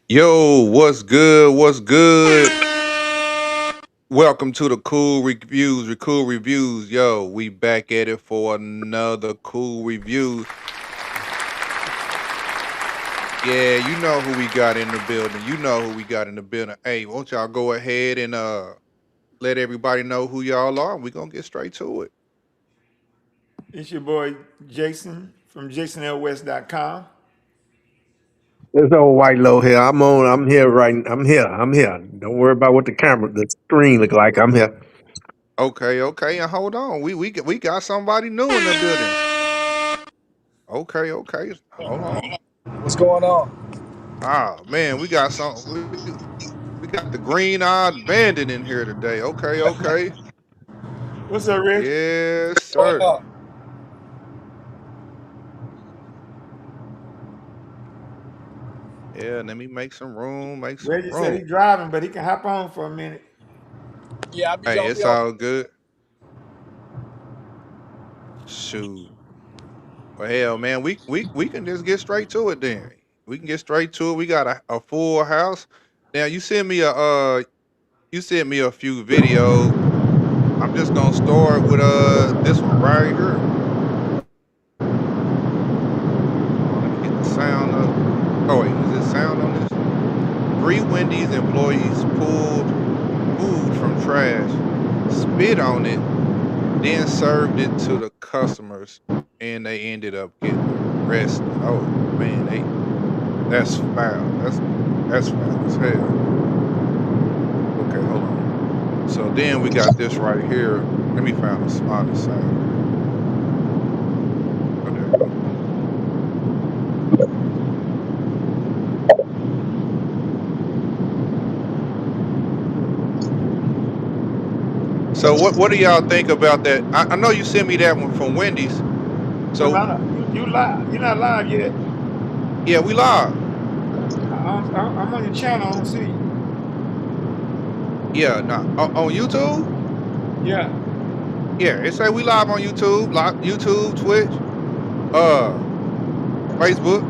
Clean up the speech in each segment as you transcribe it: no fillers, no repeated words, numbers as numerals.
Yo, what's good? What's good? Welcome to the Cool Reviews. Yo, we back at it for another cool review. Yeah, you know who we got in the building. You know who we got in the building. Hey, won't y'all go ahead and let everybody know who y'all are? We're gonna get straight to it. It's your boy Jason from jasonlwest.com. This old white low here. I'm on. I'm here. Right. I'm here. I'm here. Don't worry about what the screen look like. I'm here. Okay, and hold on. We got somebody new in the building. Okay. Hold on. What's going on? Ah man, we got some. We got the green-eyed bandit in here today. Okay. What's up, Rich? Yes, What's sir. going on? Yeah, let me make some room. Make some Reggie said room. he's driving, but he can hop on for a minute. Yeah, Hey, I'll be it's on. all good. Shoot. Well, hell, man, we can just get straight to it then. We can get straight to it. We got a full house. Now you sent me a few videos. I'm just gonna start with this one right here. Hold on, let me get the sound up. Oh wait, is it sound on this? Three Wendy's employees pulled food from trash, spit on it, then served it to the customers, and they ended up getting arrested. Oh man, that's foul. That's foul as hell. Okay, hold on. So then we got this right here. Let me find the honest sound. Oh, there you go. So what do y'all think about that? I know you sent me that one from Wendy's. No, So no, no. You live? You're not live yet. yeah, we live. I'm on your channel. I don't see you. Yeah, nah, on YouTube. Yeah. Yeah, it say we live on YouTube, Twitch, uh, Facebook.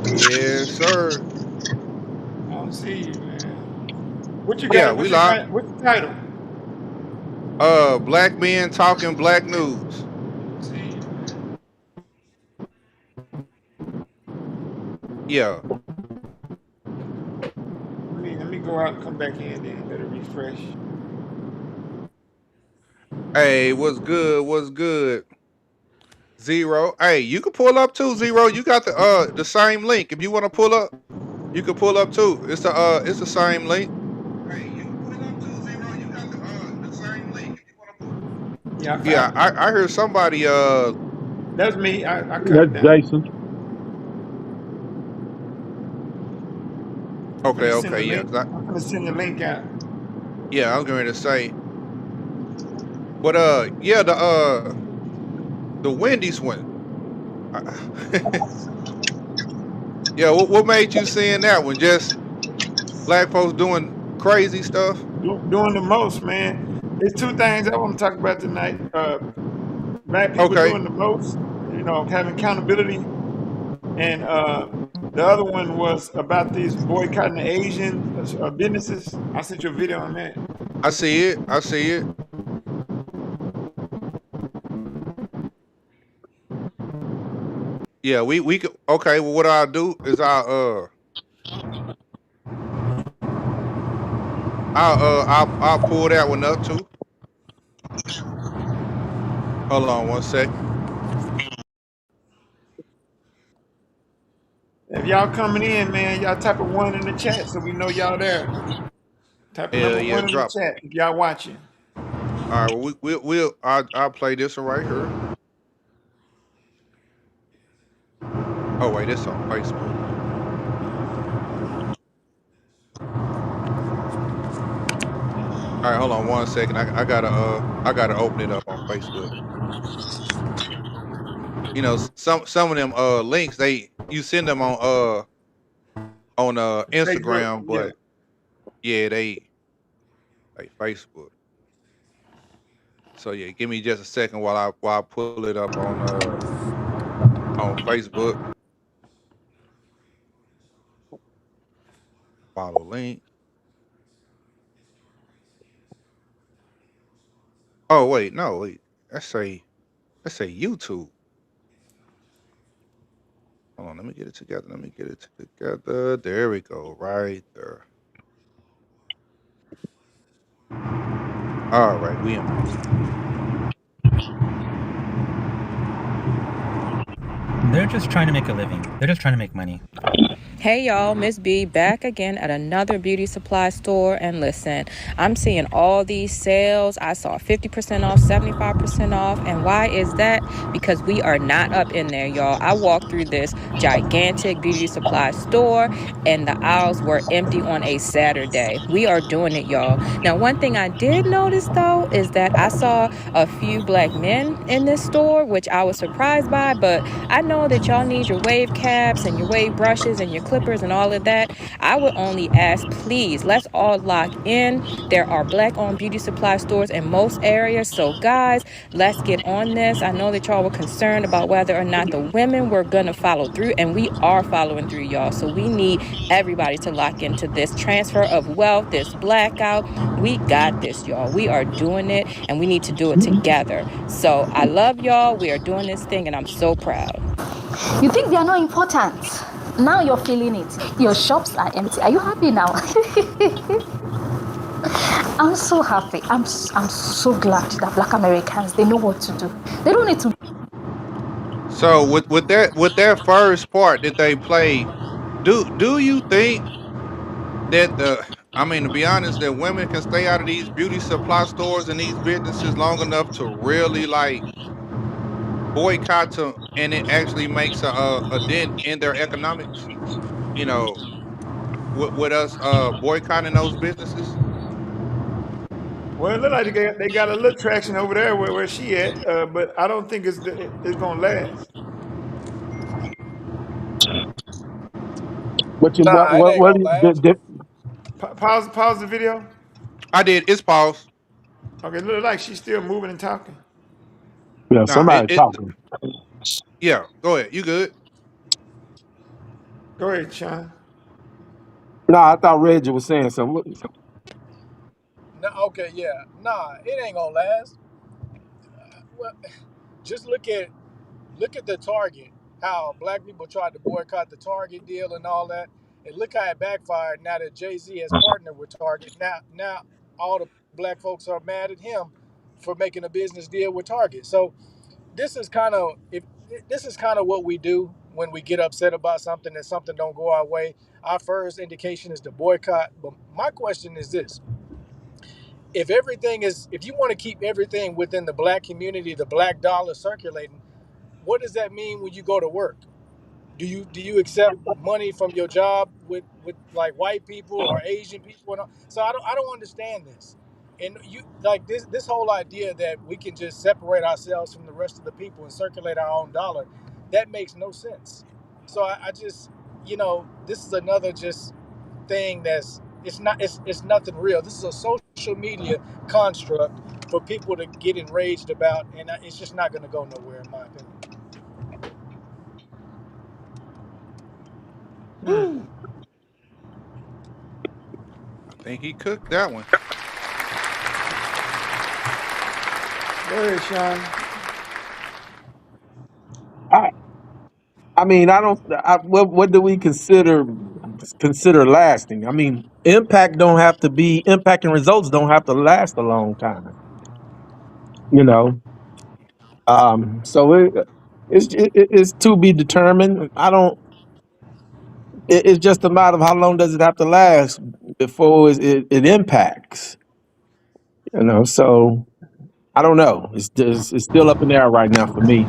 Yes, sir. I don't see you, man. What you Yeah, got? we live. What's your title? Black men talking black news. See you, man. Yeah. Let me go out and come back in. Then let it refresh. Hey, what's good? What's good? Zero. Hey, you can pull up too, Zero. You got the same link. If you want to pull up, you can pull up too. It's the same link. Hey, you can pull up too, Zero. You got the same link. If you want to pull. Yeah, I Yeah, found it. I heard somebody That's me. I cut That's it down. Jason. I'm gonna send okay, the yeah, link. I'm gonna send the link out. yeah, I was going to say, but yeah, the Wendy's one. I- yeah, what made you saying that one? Just black folks doing crazy stuff. Doing the most, man. There's two things I want to talk about tonight. Black people Okay, doing the most, having accountability, and the other one was about these boycotting the Asian businesses. I sent you a video on that. I see it. I see it. Yeah, we could. Okay, well, what I'll do is I'll pull that one up too. Hold on one second. If y'all coming in, man, y'all type a one in the chat so we know y'all there. Type a Hell number yeah, one in the drop. chat if y'all watching. All right, well I'll play this one right here. Oh wait, it's on Facebook. All right, hold on one second. I gotta open it up on Facebook. You know, some of them links you send them on Facebook, Instagram, yeah. but yeah, they Facebook. So yeah, give me just a second while I pull it up on Facebook. Follow link. Oh wait, no wait. Let's say YouTube. Hold on, let me get it together. Let me get it together. There we go, right there. All right, we in Facebook. They're just trying to make a living. They're just trying to make money. Hey y'all, Miss B back again at another beauty supply store. And listen, I'm seeing all these sales. I saw 50% off, 75% off. And why is that? Because we are not up in there, y'all. I walked through this gigantic beauty supply store and the aisles were empty on a Saturday. We are doing it, y'all. Now, one thing I did notice though is that I saw a few black men in this store, which I was surprised by, but I know that y'all need your wave caps and your wave brushes and your clippers and all of that. I would only ask, please, let's all lock in. There are black owned beauty supply stores in most areas. So, guys, let's get on this. I know that y'all were concerned about whether or not the women were going to follow through, and we are following through, y'all. So, we need everybody to lock into this transfer of wealth, this blackout. We got this, y'all. We are doing it, and we need to do it together. So, I love y'all. We are doing this thing, and I'm so proud. You think they are not important? Now you're feeling it. Your shops are empty. Are you happy now? I'm so happy. I'm so glad that Black Americans they know what to do. They don't need to. So with that first part that they play, do you think that I mean, to be honest, that women can stay out of these beauty supply stores and these businesses long enough to really like boycott to, and it actually makes a dent in their economics? You know, with us boycotting those businesses. Well, it look like they got a little traction over there where she at, but I don't think it's gonna last. But you Nah, it ain't what gonna last. Pause the video. I did. It's pause. Okay, it look like she's still moving and talking. yeah, Nah, somebody talking. yeah. Go ahead. You good? Go ahead, Sean. No, I thought Reggie was saying something. No, okay, yeah. Nah, it ain't gonna last. Well, just look at the Target. How black people tried to boycott the Target deal and all that, and look how it backfired. Now that Jay-Z has partnered with Target, now all the black folks are mad at him for making a business deal with Target. So this is kind of if this is kind of what we do when we get upset about something and something don't go our way. Our first indication is to boycott. But my question is this: if you want to keep everything within the black community, the black dollar circulating, what does that mean when you go to work? Do you accept money from your job with like white people or Asian people? And all? So I don't understand this. And you like this whole idea that we can just separate ourselves from the rest of the people and circulate our own dollar, that makes no sense. So I just this is another just thing that's it's nothing real. This is a social media construct for people to get enraged about, and it's just not going to go nowhere in my opinion. Hmm. Woo. I think he cooked that one. Go ahead, Sean. I I mean, I don't. What do we consider lasting? I mean, impact and results don't have to last a long time. You know, so it's to be determined. I don't. It's just a matter of how long does it have to last before it impacts. You know, so I don't know. It's still up in the air right now for me.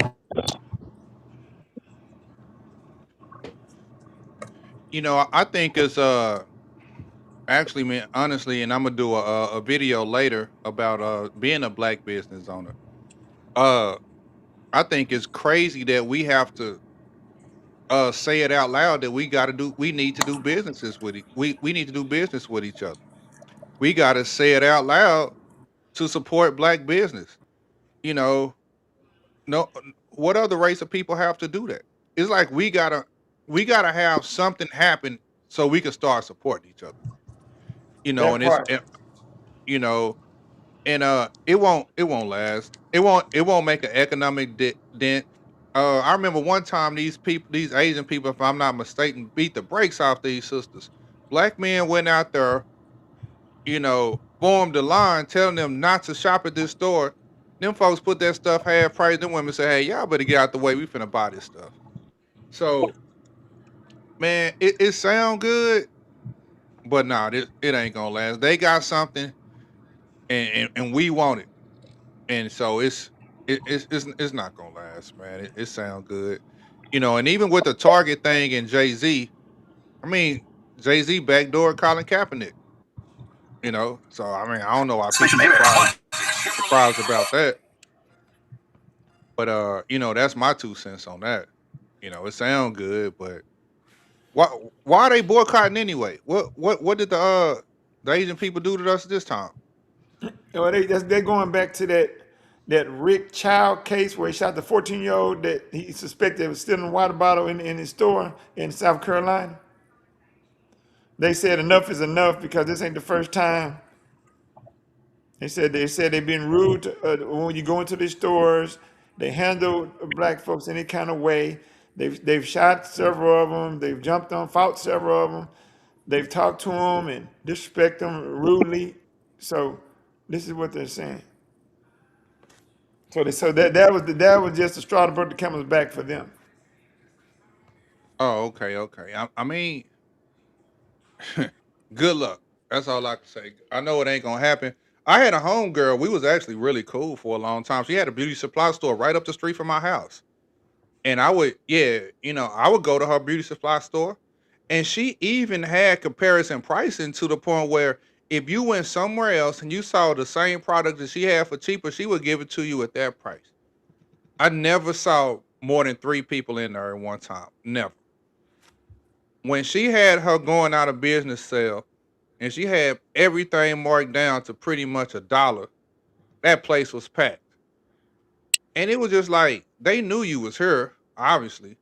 I think it's actually, man, honestly, and I'm gonna do a video later about being a black business owner. Uh, I think it's crazy that we have to say it out loud that we need to do businesses with we need to do business with each other. We got to say it out loud to support black business. You know, no, what other race of people have to do that? It's like we gotta have something happen so we can start supporting each other. You know, That and it's part. you know, and it won't last. It won't make an economic dent. I remember one time these Asian people, if I'm not mistaken, beat the brakes off these sisters. Black men went out there, formed a line telling them not to shop at this store. Them folks put that stuff half price. Them women say, "Hey, y'all better get out the way. We finna buy this stuff." So, man, it sound good, but nah, it ain't gonna last. They got something, and we want it, and so it's not gonna last, man. It sound good, and even with the Target thing and Jay Z, I mean, Jay Z backdoor Colin Kaepernick, So I mean, I don't know why people surprised about that. But that's my 2 cents on that. It sound good, but why why are they boycotting anyway? What did the Asian people do to us this time? Well, they're going back to that Rick Child case where he shot the 14-year-old that he suspected was stealing a water bottle in his store in South Carolina. They said enough is enough because this ain't the first time. They said they've been rude when you go into these stores. They handle black folks any kind of way. They've shot several of them. They've jumped on, fought several of them. They've talked to them and disrespect them rudely. So this is what they're saying. So that was just the straw that broke the camel's back for them. Oh, okay, okay. I mean, good luck. That's all I can say. I know it ain't gonna happen. I had a home girl. We was actually really cool for a long time. She had a beauty supply store right up the street from my house. And I would go to her beauty supply store, and she even had comparison pricing to the point where if you went somewhere else and you saw the same product that she had for cheaper, she would give it to you at that price. I never saw more than 3 people in there at one time. Never. When she had her going out of business sale and she had everything marked down to pretty much $1, that place was packed. And it was just like they knew you was here, obviously.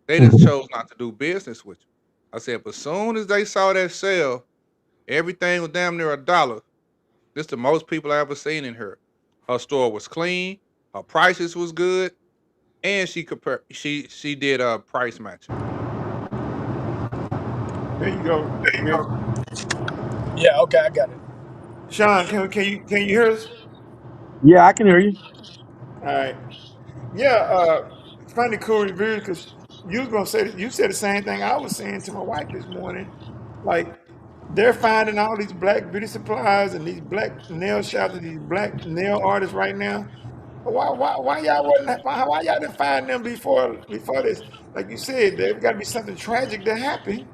They just Mhm. chose not to do business with you. I said, but soon as they saw that sale, everything was damn near $1. This the most people I ever seen in her. Her store was clean, her prices was good, and she did price matching. There you go, Miss Yeah, okay, I got it. Sean. Can you hear us? Yeah, I can hear you. All right. Yeah. Funny cool reviews because you said the same thing I was saying to my wife this morning. Like they're finding all these black beauty supplies and these black nail shops and these black nail artists right now. Why y'all wasn't why y'all didn't find them before this? Like you said, there's got to be something tragic that happened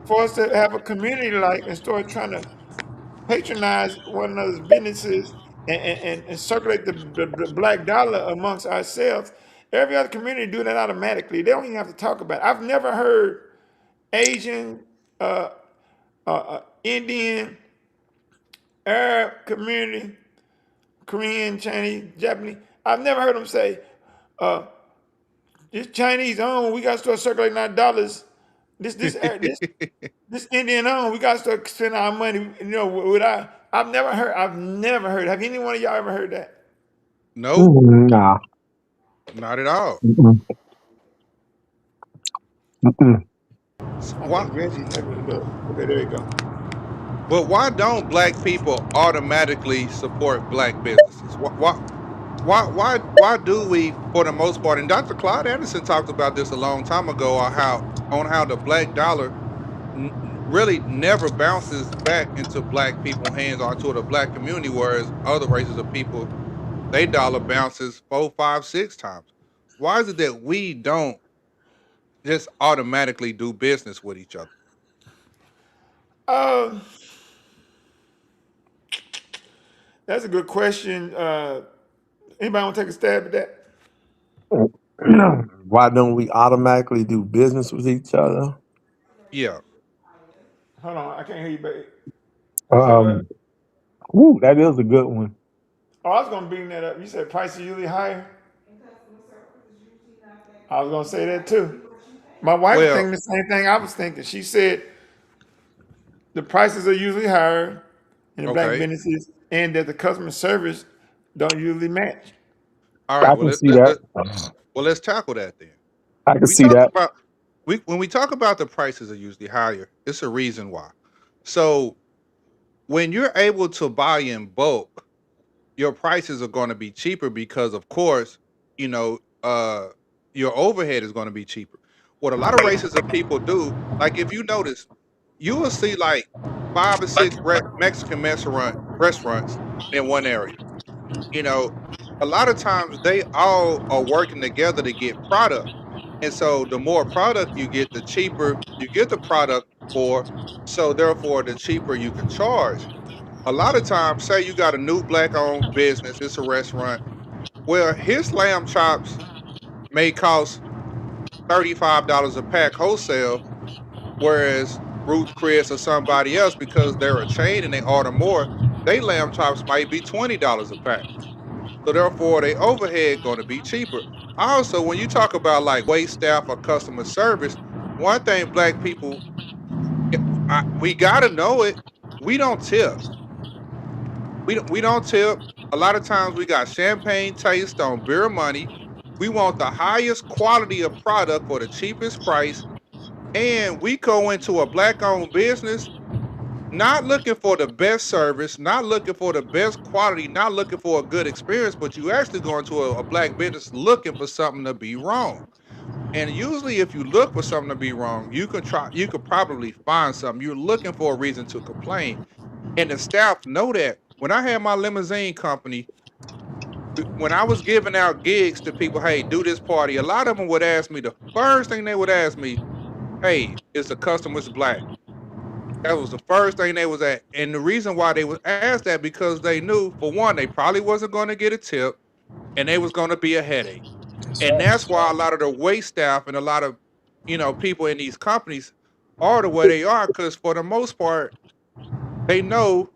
for us to have a community like and start trying to patronize one another's businesses and circulate the black dollar amongst ourselves. Every other community do that automatically. They don't even have to talk about it. I've never heard Asian, Indian, Arab community, Korean, Chinese, Japanese. I've never heard them say, uh, "This Chinese on, we got to start circulating our dollars. This Indian on, we got to start spending our money." With our, I've never heard. Have any one of y'all ever heard that? Nope, Nah. not at all. Mm-mm. Mm-mm. I Why? think Reggie's having it up. Okay, there you go. But why don't black people automatically support black businesses? Why do we, for the most part? And Dr. Claude Anderson talked about this a long time ago, on how the black dollar really never bounces back into black people's hands or to the black community, whereas other races of people, they dollar bounces 4, 5, 6 times. Why is it that we don't just automatically do business with each other? Um, that's a good question. Anybody want to take a stab at that? Why don't we automatically do business with each other? Yeah. Hold on, I can't hear you, babe. You said what? Um, Ooh, that is a good one. Oh, I was gonna bring that up. You said prices usually higher. I was gonna say that too. My wife was Well, thinking the same thing I was thinking. She said the prices are usually higher in the black okay. businesses, and that the customer service don't usually match. All I right. Well, can see that. let's tackle that then. I can We see talked that. about we when we talk about the prices are usually higher. It's a reason why. So when you're able to buy in bulk, your prices are going to be cheaper because, of course, you know, your overhead is going to be cheaper. What a lot of races of people do, like if you notice, you will see like 5 or 6 Mexican restaurants in one area. You know, a lot of times they all are working together to get product. And so the more product you get, the cheaper you get the product for. So therefore, the cheaper you can charge. A lot of times, say you got a new black owned business, it's a restaurant. Well, his lamb chops may cost $35 a pack wholesale, whereas Ruth Chris or somebody else, because they're a chain and they order more, they lamb chops might be $20 a pack. So therefore, they overhead going to be cheaper. Also, when you talk about like wait staff or customer service, one thing black people, we gotta know it. We don't tip. We don't tip. A lot of times we got champagne taste on beer money. We want the highest quality of product for the cheapest price. And we go into a black owned business not looking for the best service, not looking for the best quality, not looking for a good experience, but you actually go into a black business looking for something to be wrong. And usually if you look for something to be wrong, you could probably find something. You're looking for a reason to complain. And the staff know that. When I had my limousine company, when I was giving out gigs to people, hey, do this party, a lot of them would ask me, the first thing they would ask me, hey, is the customers black? That was the first thing they was at. And the reason why they would ask that because they knew, for one, they probably wasn't going to get a tip and they was going to be a headache. That's And right. that's why a lot of the wait staff and a lot of, people in these companies are the way they are, because for the most part, they know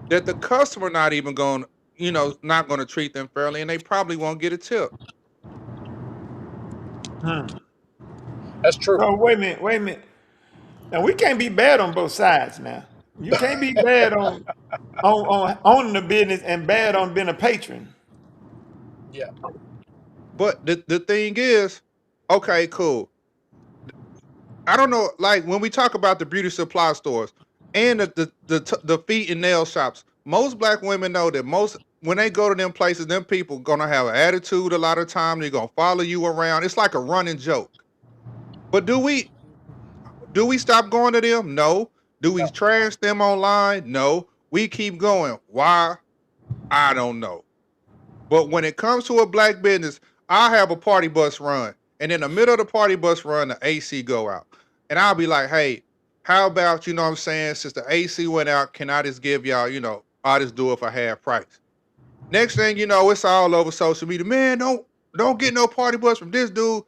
that the customer not even going, not going to treat them fairly, and they probably won't get a tip. Hmm. That's true. So wait a minute. Now we can't be bad on both sides. Now you can't be bad on owning the business and bad on being a patron. Yeah. But the thing is, okay, cool. I don't know, like when we talk about the beauty supply stores and the feet and nail shops, most black women know that most when they go to them places, them people gonna have an attitude a lot of time. They're gonna follow you around. It's like a running joke. But do we stop going to them? No. Do we No. trash them online? No. We keep going. Why? I don't know. But when it comes to a black business, I have a party bus run. And in the middle of the party bus run, the AC go out. And I'll be like, hey, how about, what I'm saying, since the AC went out, can I just give y'all, I'll just do it for half price. Next thing you know, it's all over social media. Man, don't get no party bus from this dude.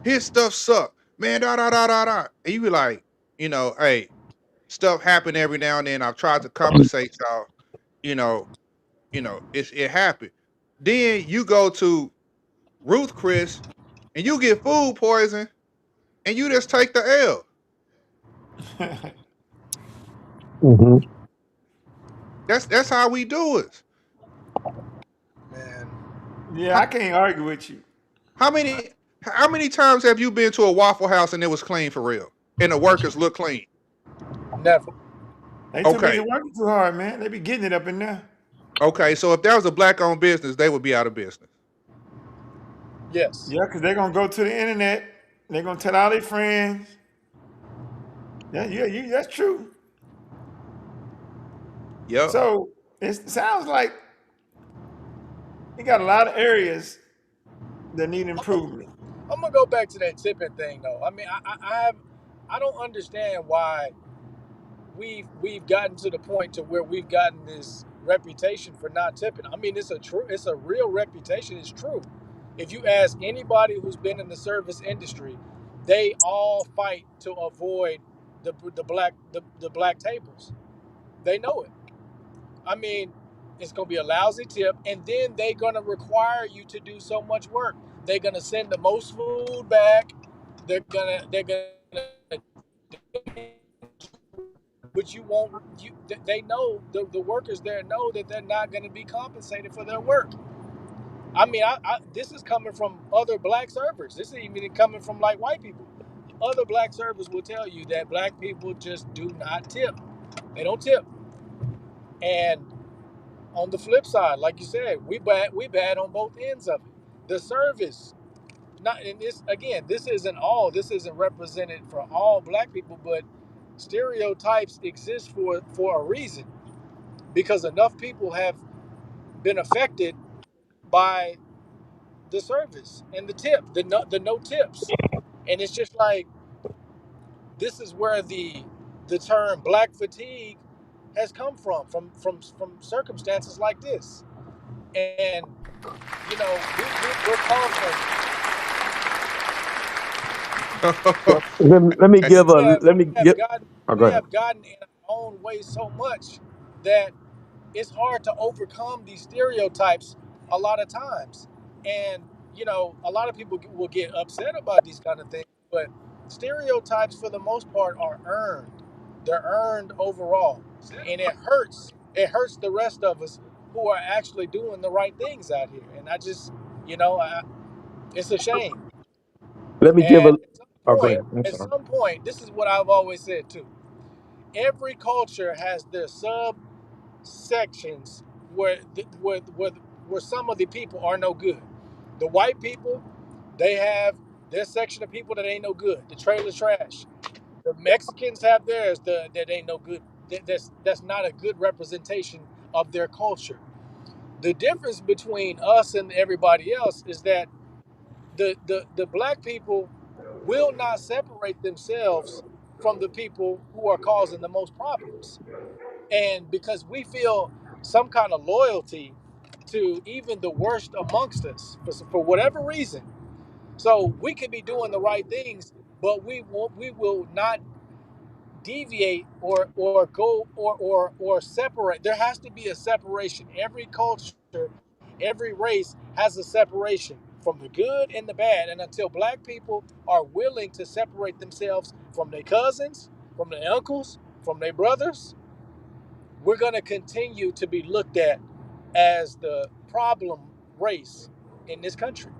His stuff suck. Man, da da da da da. And you be like, hey, stuff happen every now and then. I've tried to compensate y'all, you know, it happened. Then you go to Ruth Chris and you get food poison and you just take the L. Hmm. That's how we do it. Man. Yeah, How, I can't argue with you. how many times have you been to a Waffle House and it was clean for real? And the workers look clean. Never. They too busy Okay. working too hard, man. They be getting it up in there. Okay. So if that was a black owned business, they would be out of business. Yes. Yeah, because they're gonna go to the internet. They're gonna tell all their friends. Yeah, that's true. Yep. So it sounds like you got a lot of areas that need I'm gonna improvement. I'm gonna go back to that tipping thing though. I mean, I don't understand why we've gotten to the point to where we've gotten this reputation for not tipping. I mean, it's a real reputation. It's true. If you ask anybody who's been in the service industry, they all fight to avoid the black tables. They know it. I mean, It's going to be a lousy tip, and then they're going to require you to do so much work. They're going to send the most food back. They're gonna, but you won't. They know the workers there know that they're not going to be compensated for their work. I mean, this is coming from other black servers. This is even coming from like white people. Other black servers will tell you that black people just do not tip. They don't tip. And on the flip side, like you said, we bad on both ends of it. The service, not in this again, this isn't represented for all black people, but stereotypes exist for a reason because enough people have been affected by the service and the tip, the no tips. And it's just like this is where the term black fatigue has come from circumstances like this. And we're conquering. Let me We give a have let me we have get. gotten Oh, go we ahead. have gotten in our own way so much that it's hard to overcome these stereotypes a lot of times. And a lot of people will get upset about these kind of things, but stereotypes for the most part are earned. They're earned overall, and it hurts the rest of us who are actually doing the right things out here. And I just you know I, it's a shame. Let me give a. And Oh, go ahead. I'm at sorry. some point, this is what I've always said too. Every culture has their subsections where some of the people are no good. The white people, they have their section of people that ain't no good. The trailer trash. The Mexicans have theirs that ain't no good. That's not a good representation of their culture. The difference between us and everybody else is that the black people will not separate themselves from the people who are causing the most problems. And because we feel some kind of loyalty to even the worst amongst us for whatever reason. So we could be doing the right things, but we will not deviate or go or separate. There has to be a separation. Every culture, every race has a separation from the good and the bad. And until black people are willing to separate themselves from their cousins, from their uncles, from their brothers, we're going to continue to be looked at as the problem race in this country.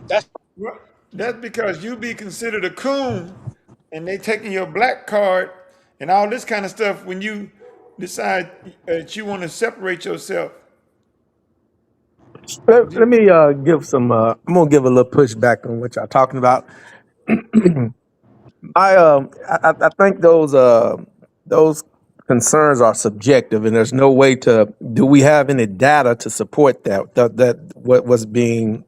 That's Well, that's because you be considered a coon and they taking your black card and all this kind of stuff when you decide that you want to separate yourself. Let me give some. I'm gonna give a little pushback on what y'all talking about. I think those concerns are subjective, and there's no way to. Do we have any data to support that what was being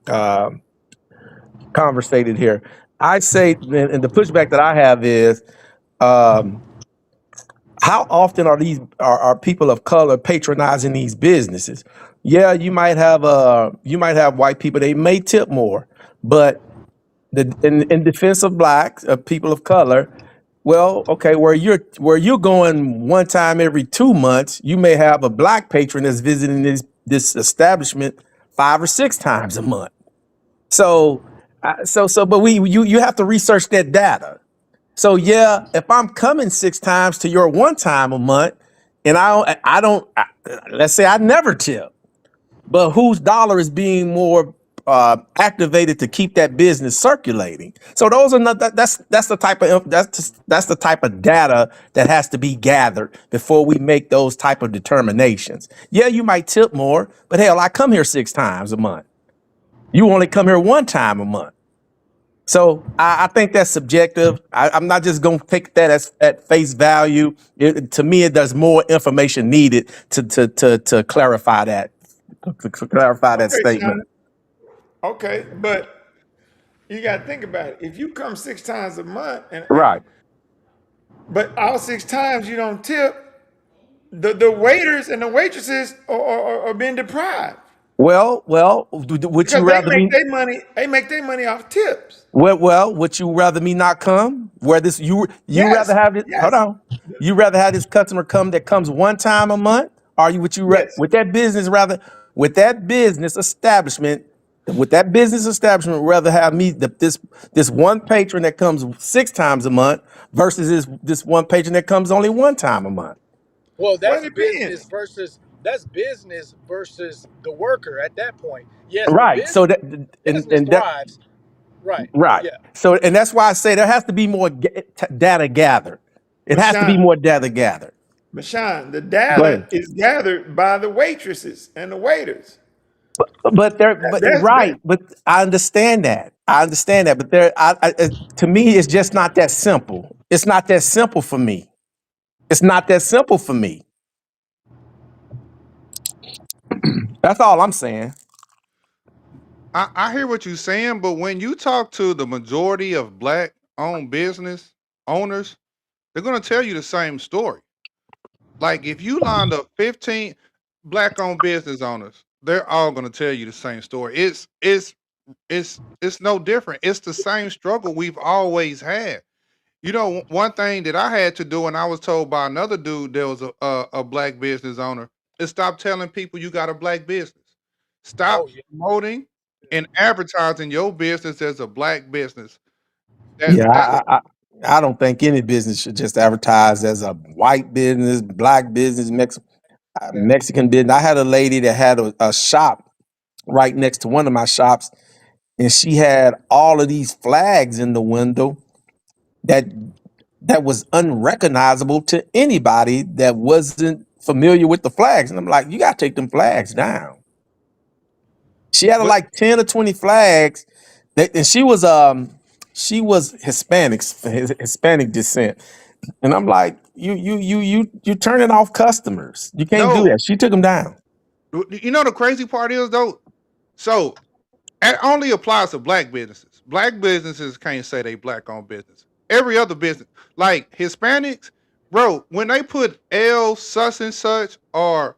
conversated here? I say, and the pushback that I have is, um, how often are people of color patronizing these businesses? Yeah, you might have white people, they may tip more, but in defense of blacks, of people of color, well, okay, where you're going one time every 2 months, you may have a black patron that's visiting this establishment 5 or 6 times a month. So, but you have to research that data. So yeah, if I'm coming 6 times to your one time a month, and let's say I never tip, but whose dollar is being more activated to keep that business circulating? So those are not that's the type of that's the type of data that has to be gathered before we make those type of determinations. Yeah, you might tip more, but hell, I come here 6 times a month. You only come here one time a month. So I think that's subjective. I'm not just going to take that as at face value. To me, there's more information needed to clarify that to clarify that Okay, statement. China. Okay, but you got to think about it. If you come 6 times a month, and Right. but all 6 times you don't tip, the waiters and the waitresses are being deprived Well, would you because they rather make me? their money. They make their money off tips. Well, would you rather me not come? Where you rather Yes, have it? Hold yes. on. You rather have this customer come that comes one time a month, Are you? Would you Yes. with that business rather with that business establishment? With that business establishment, rather have me this one patron that comes 6 times a month versus this one patron that comes only 1 time a month. Well, Well, it depends. that's business versus the worker at that point. Yes, the Right. So that business and that thrives. Right. right. Yeah. So and that's why I say there has to be more data gathered. It has to be Mashan, more data gathered. Mashan, the Go data ahead. is gathered by the waitresses and the waiters. But That right. But I understand that. I understand that. But to me, it's just not that simple. It's not that simple for me. It's not that simple for me. That's all I'm saying. I hear what you're saying, but when you talk to the majority of black owned business owners, they're gonna tell you the same story. Like if you lined up 15 black owned business owners, they're all gonna tell you the same story. It's no different. It's the same struggle we've always had. You know, one thing that I had to do, and I was told by another dude that was a black business owner, is stop telling people you got a black business. Oh Stop yeah. promoting and advertising your business as a black business. Yeah, That's I don't think any business should just advertise as a white business, black business, Mexican business. I had a lady that had a shop right next to one of my shops, and she had all of these flags in the window that was unrecognizable to anybody that wasn't familiar with the flags. And I'm like, you gotta take them flags down. She had but like 10 or 20 flags and she was Hispanic descent. And I'm like, you turning off customers. You can't do no, that. She took them down. you know the crazy part is though. So it only applies to black businesses. Black businesses can't say they black owned business. Every other business, like Hispanics, bro, when they put L such and such or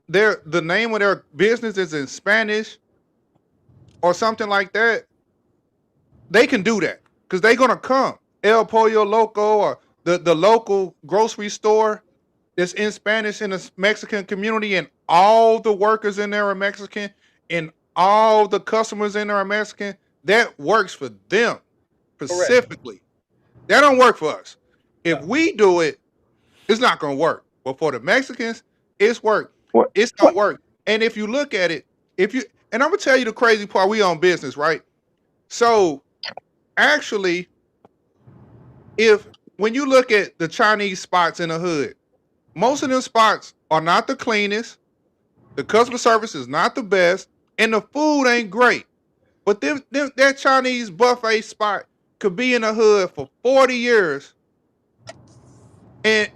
their the name of their business is in Spanish or something like that, they can do that because they're gonna come. El Pollo Loco or the local grocery store that's in Spanish in the Mexican community, and all the workers in there are Mexican, and all the customers in there are Mexican. That works for them Correct. specifically. That don't work for us. If No. we do it, it's not gonna work. But for the Mexicans, it's work. What It's gonna what work. And if you look at it, if you and I'm gonna tell you the crazy part, we on business, right? So actually, if when you look at the Chinese spots in the hood, most of them spots are not the cleanest, the customer service is not the best, and the food ain't great. But that Chinese buffet spot could be in the hood for 40 years, and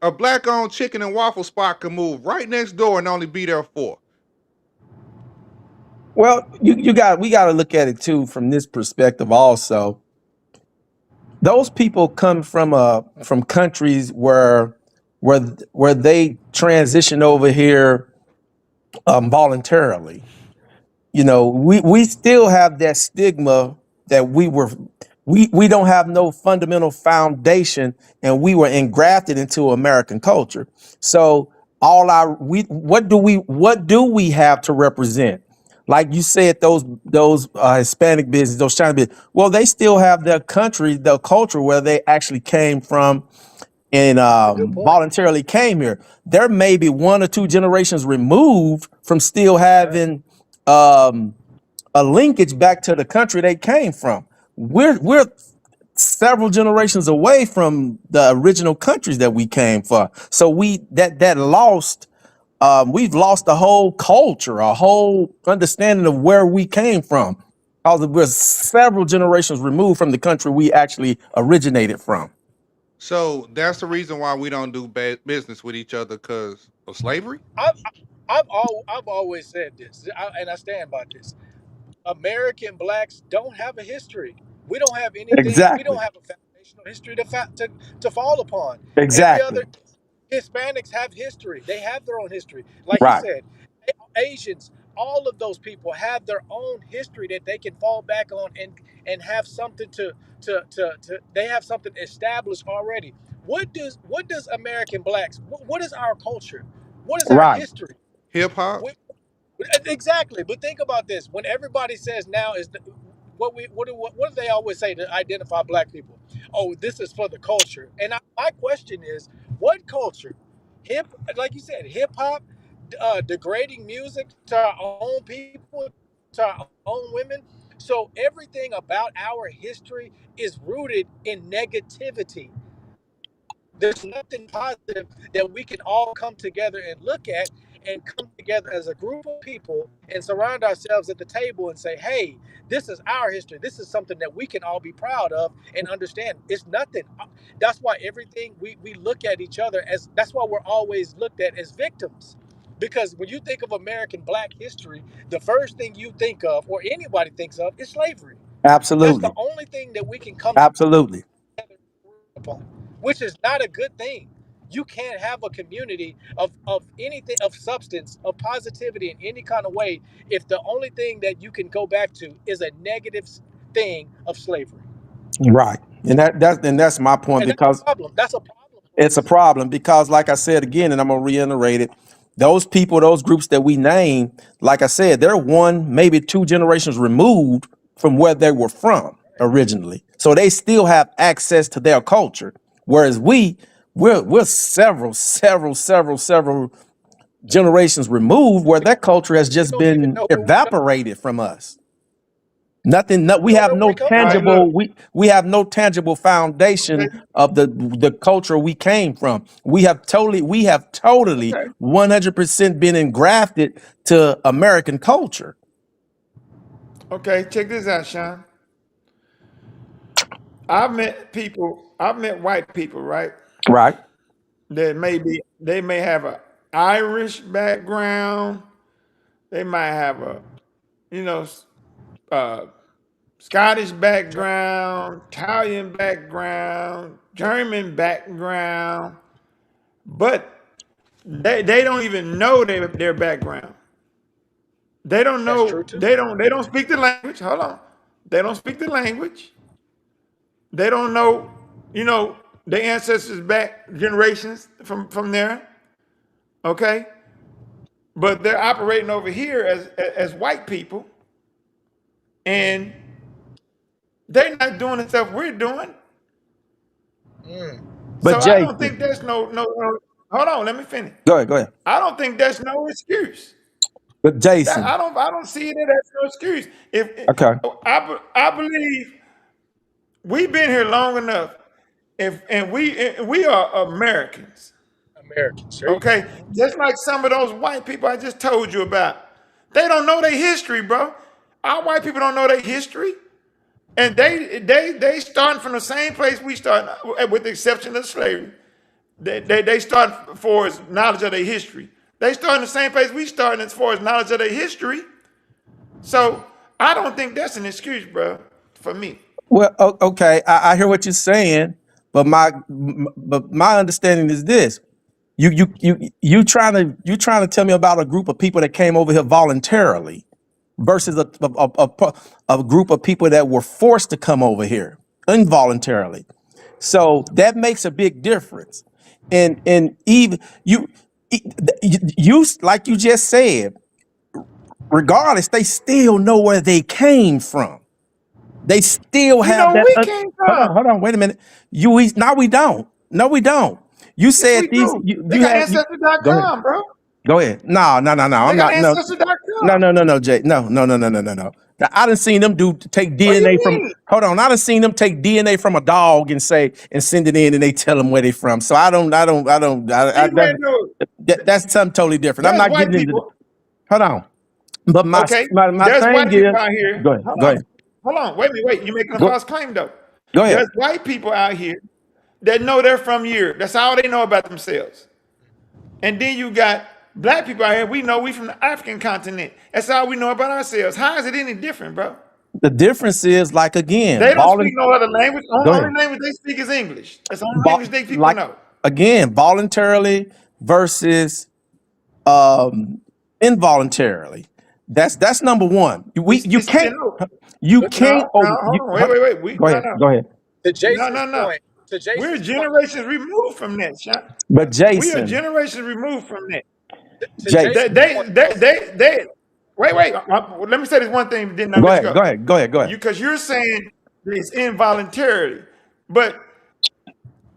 a black owned chicken and waffle spot could move right next door and only be there for. well, we gotta look at it too from this perspective also. Those people come from countries where where they transition over here voluntarily. You know, we still have that stigma that we don't have no fundamental foundation, and we were engrafted into American culture. So all our we what do we have to represent? Like you said, those Hispanic business, those China business, well, they still have their country, their culture where they actually came from and That's a good point. voluntarily came here. They're maybe 1 or 2 generations removed from still having um, a linkage back to the country they came from. We're several generations away from the original countries that we came from. So that lost. We've lost a whole culture, a whole understanding of where we came from. Because we're several generations removed from the country we actually originated from. So that's the reason why we don't do business with each other because of slavery. I've always said this, and I stand by this. American blacks don't have a history. We don't have anything. We don't Exactly. have a foundational history to fall upon. Every Exactly. other Hispanics have history. They have their own history. Like you Right. said, Asians, all of those people have their own history that they can fall back on and have something to they have something established already. What does American blacks what is our culture? What is our Right. history? Hip hop. We, exactly. But think about this: when everybody says now is what do they always say to identify black people? Oh, this is for the culture. And my question is, what culture? Hip, like you said, hip hop, degrading music to our own people, to our own women. So everything about our history is rooted in negativity. There's nothing positive that we can all come together and look at and come together as a group of people and surround ourselves at the table and say, hey, this is our history. This is something that we can all be proud of and understand. It's nothing. That's why everything we look at each other as, that's why we're always looked at as victims. Because when you think of American black history, the first thing you think of, or anybody thinks of, is slavery. That's the Absolutely. only thing that we can come Absolutely. upon, which is not a good thing. You can't have a community of anything of substance, of positivity in any kind of way if the only thing that you can go back to is a negative thing of slavery. Right. And that's my point, And that's a because problem. That's a problem for it's a us. problem, because like I said again, and I'm gonna reiterate it, those people, those groups that we name, like I said, they're one, maybe two generations removed from where they were from originally. So they still have access to their culture. Whereas we're several generations removed, where that culture has We just don't even been know where we come from. evaporated from us. Nothing, no, we We don't have know where no we come All from. right, look. tangible, we have no tangible Okay, foundation of the culture we came from. We have totally okay, 100% been engrafted to American culture. okay. Check this out, Sean. I've met white people, right? Right. They may have a Irish background. They might have a, you know, uh, Scottish background, Italian background, German background, but they don't even know their background. They don't That's true know. too. They don't speak the language. Hold on. They don't speak the language. They don't know. You know their ancestors back generations from there. Okay, but they're operating over here as white people, and they're not doing the stuff we're doing. Mm. But So I don't Jason, think there's no. Hold on, let me finish. go ahead. I don't think that's no excuse. But That Jason, I don't see that as no excuse. If okay. I believe we've been here long enough, if and we are Americans, Americans. There you go. okay? Just like some of those white people I just told you about, they don't know their history, bro. Our white people don't know their history, and they starting from the same place we start, with the exception of slavery. They start for as knowledge of their history. They start in the same place we starting as far as knowledge of their history. So I don't think that's an excuse, bro, for me. Well, okay, I hear what you're saying, but my understanding is this: you trying to tell me about a group of people that came over here voluntarily versus a group of people that were forced to come over here involuntarily. So that makes a big difference. And even you, like you just said, regardless, they still know where they came from. They still You have know, that. we came from. Hold on, wait a minute. Now we don't. No, we don't. You Yes, said we do. They you got had you. Go ahead. ancestry.com, bro. Go ahead. No. They I'm got not. No, ancestry.com. Jay. No. Now, I done seen them take What do you DNA from. mean? Hold on. I done seen them take DNA from a dog and send it in, and they tell them where they from. So See where no, that's something totally different. I'm there's not white getting into. people. Hold on. But my Okay, my my there's thing white people is. out here. Go ahead. Hold Go on, ahead. hold on. Wait a minute. Wait, you're making a Go. false claim though. Go ahead. There's white people out here that know they're from Europe. That's all they know about themselves. And then you got black people out here. We know we from the African continent. That's all we know about ourselves. How is it any different, bro? The difference is, like, again, They don't speak no other language. Go Only ahead. language they speak is English. That's the only Vol- language they people like know. again, voluntarily versus um involuntarily. That's number one. We you It's can't no, you But can't no. Hold on. Wait. go ahead. No. Go ahead. to No, Jason's no, no. point, to We're Jason's point, generations removed from that, Sean. But We are Jason, generations removed from that. To Jason. Jason's point, though, They wait. Let me say this one thing, then I'll Go let you ahead. go. Go ahead. Go ahead. Go ahead. Because you're saying it's involuntary, but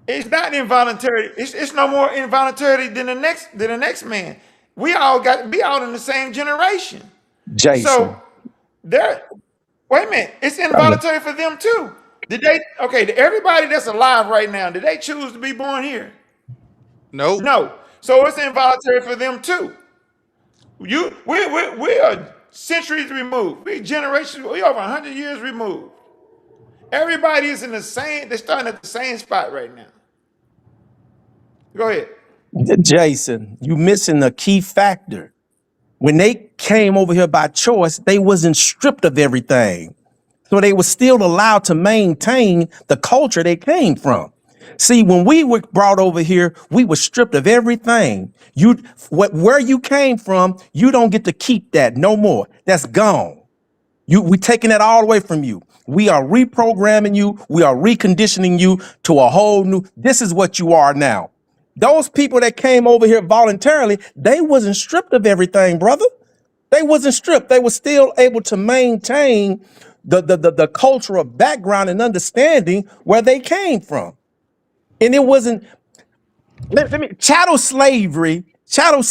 it's not involuntary. It's no more involuntary than the next man. We all in the same generation. So Jason. there. Wait a minute. It's Go ahead. involuntary for them too. Did they? Okay. Everybody that's alive right now, did they choose to be born here? Nope. No. So it's involuntary for them too. We are centuries removed. We generations. We over 100 years removed. Everybody is in the same. They're starting at the same spot right now. Go ahead. Jason, you missing a key factor. When they came over here by choice, they wasn't stripped of everything. So they were still allowed to maintain the culture they came from. See, when we were brought over here, we were stripped of everything. Where you came from, you don't get to keep that no more. That's gone. We taking that all away from you. We are reprogramming you. We are reconditioning you to a whole new. This is what you are now. Those people that came over here voluntarily, they wasn't stripped of everything, brother. They wasn't stripped. They were still able to maintain the cultural background and understanding where they came from. And it wasn't let me chattel slavery.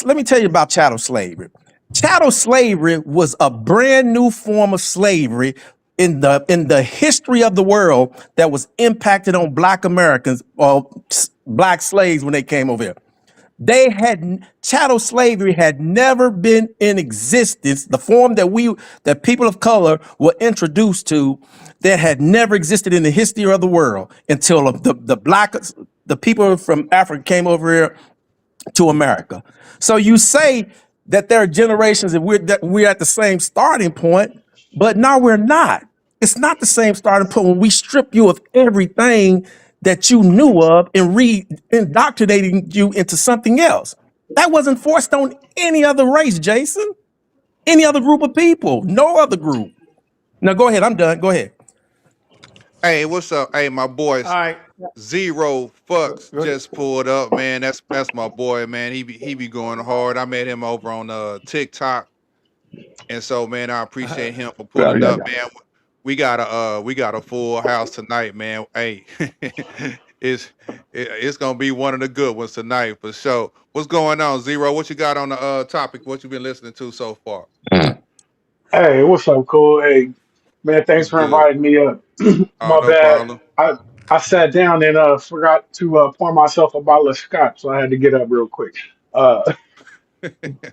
Let me tell you about chattel slavery. Chattel slavery was a brand new form of slavery in the history of the world that was impacted on black Americans or black slaves when they came over here. Chattel slavery had never been in existence. The form that people of color were introduced to that had never existed in the history of the world until the people from Africa came over here to America. So you say that there are generations and we're at the same starting point, but no, we're not. It's not the same starting point when we strip you of everything that you knew of and indoctrinating you into something else. That wasn't forced on any other race, Jason. Any other group of people. No other group. Now go ahead. I'm done. Go ahead. Hey, what's up? Hey, my boy All right. Zero Fucks Go ahead. just pulled up, man. That's my boy, man. He be going hard. I met him over on TikTok, and so man, I appreciate him for Yeah, pulling yeah, up, man. We got a full house tonight, man. Hey, it's gonna be one of the good ones tonight for sure. What's going on, Zero? What you got on the topic? What you been listening to so far? yeah. Hey, what's up, cool? Hey, man, thanks What's for good? inviting me up. Oh, My no bad. problem. I sat down and forgot to pour myself a bottle of scotch, so I had to get up real quick. Uh,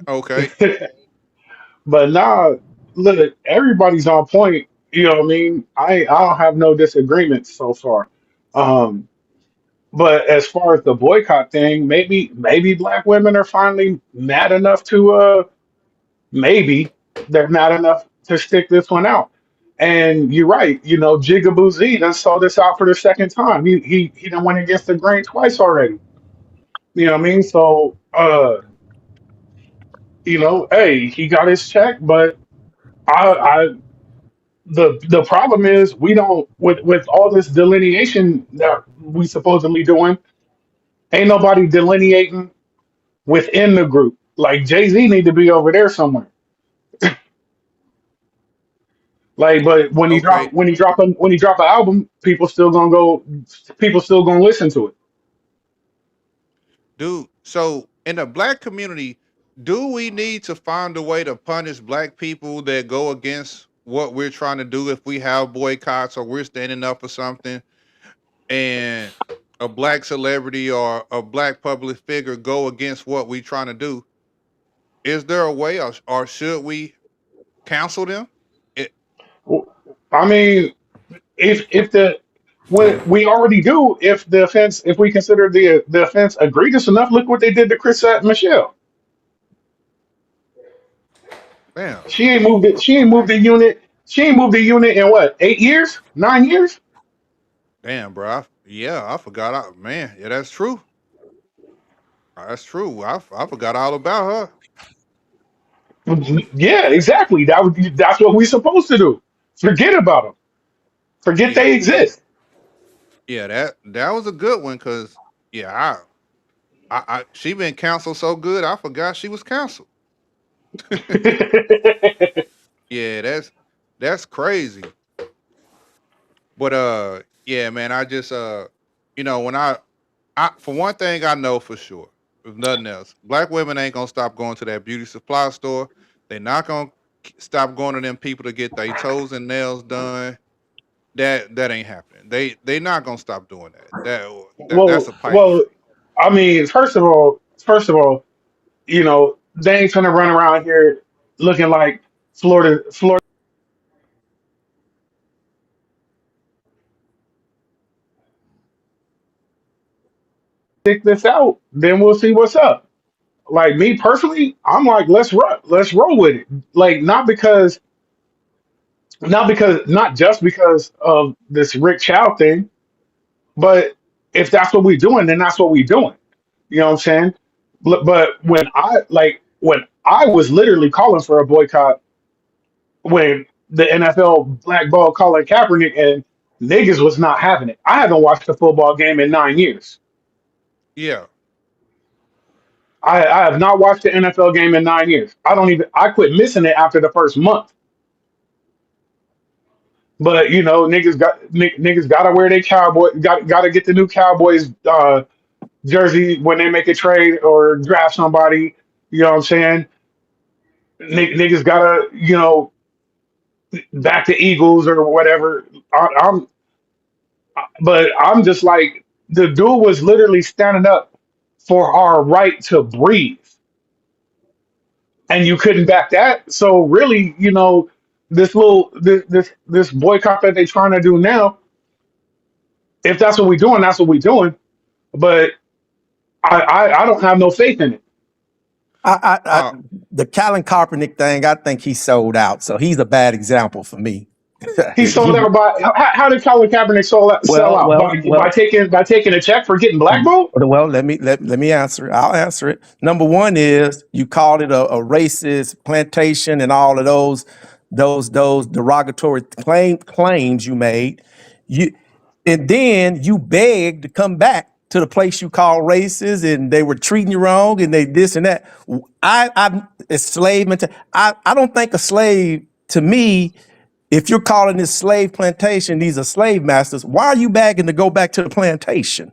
Okay. but nah, look, everybody's on point. You know what I mean? I don't have no disagreements so far. Um, but as far as the boycott thing, maybe black women are finally mad enough to maybe they're not enough to stick this one out. And you're right, Jigaboo Z done saw this out for the second time. He done went against the grain twice already. You know what I mean? So hey, he got his check, but I the problem is we don't with all this delineation that we supposedly doing, ain't nobody delineating within the group. Like Jay-Z need to be over there somewhere. Like, but Okay. when he drop an album, people still gonna listen to it. Dude, so in the black community, do we need to find a way to punish black people that go against what we're trying to do if we have boycotts or we're standing up for something and a black celebrity or a black public figure go against what we're trying to do? Is there a way or should we counsel them? It, I mean, if the when we already do, if we consider the offense egregious enough, look what they did to Chris Michelle. damn, She ain't moved it. She ain't moved the unit. She ain't moved the unit in what, 8 years, 9 years? damn, bro. Yeah, I forgot. Man, yeah, that's true. That's true. I forgot all about her. Yeah, exactly. That's what we supposed to do. Forget about them. Forget Yeah, they exist. yeah. That was a good one because yeah, She been canceled so good, I forgot she was canceled. Yeah, that's crazy. But yeah, man, I just when I for one thing I know for sure, if nothing else, black women ain't gonna stop going to that beauty supply store. They not gonna stop going to them people to get their toes and nails done. That ain't happening. They not gonna stop doing that. That's well, a pipe well, dream. I mean, first of all, they ain't gonna run around here looking like Florida stick this out, then we'll see what's up. Like me personally, I'm like, let's roll with it. Like not just because of this Rick Chow thing, but if that's what we're doing, then that's what we're doing. You know what I'm saying? But when I was literally calling for a boycott when the NFL blackballed Colin Kaepernick and niggas was not having it. I haven't watched a football game in 9 years. Yeah. I have not watched the NFL game in 9 years. I quit missing it after the first month. But niggas gotta wear their cowboy gotta get the new Cowboys jersey when they make a trade or draft somebody. You know what I'm saying? Niggas gotta back the Eagles or whatever. But I'm just like the dude was literally standing up for our right to breathe, and you couldn't back that. So really, this boycott that they're trying to do now, if that's what we're doing, that's what we're doing. But I don't have no faith in it. Uh The Colin Kaepernick thing, I think he sold out. So he's a bad example for me. He sold out by how did Colin Kaepernick sell well, out well, by well, taking a check for getting blackballed? well. Let me answer it. I'll answer it. Number one is you called it a racist plantation and all of those derogatory claims you made. You and then you begged to come back to the place you call racist, and they were treating you wrong, and they this and that. I it's slave mentality. I don't think a slave to me. If you're calling this slave plantation, these are slave masters. Why are you begging to go back to the plantation?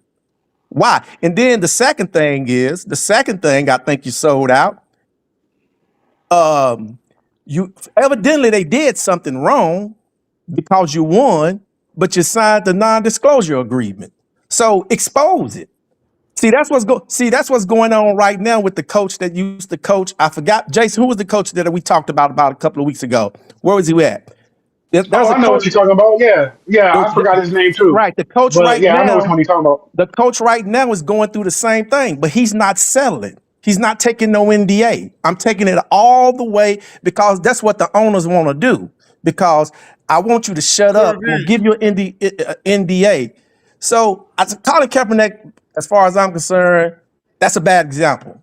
Why? And then the second thing I think you sold out. Um, you evidently they did something wrong because you won, but you signed the non-disclosure agreement. So expose it. That's what's going on right now with the coach that used to coach. I forgot, Jason, who was the coach that we talked about a couple of weeks ago? Where was he at? Oh, There's a I know coach. what you're talking about. Yeah, yeah, I forgot his name too. Right, the coach But right yeah, I know which now one you're talking about. The coach right now is going through the same thing, but he's not settling. He's not taking no NDA. I'm taking it all the way because that's what the owners want to do. Because I want you to shut Cool up. I'm gonna reviews. give you an NDA. So, as Colin Kaepernick, as far as I'm concerned, that's a bad example.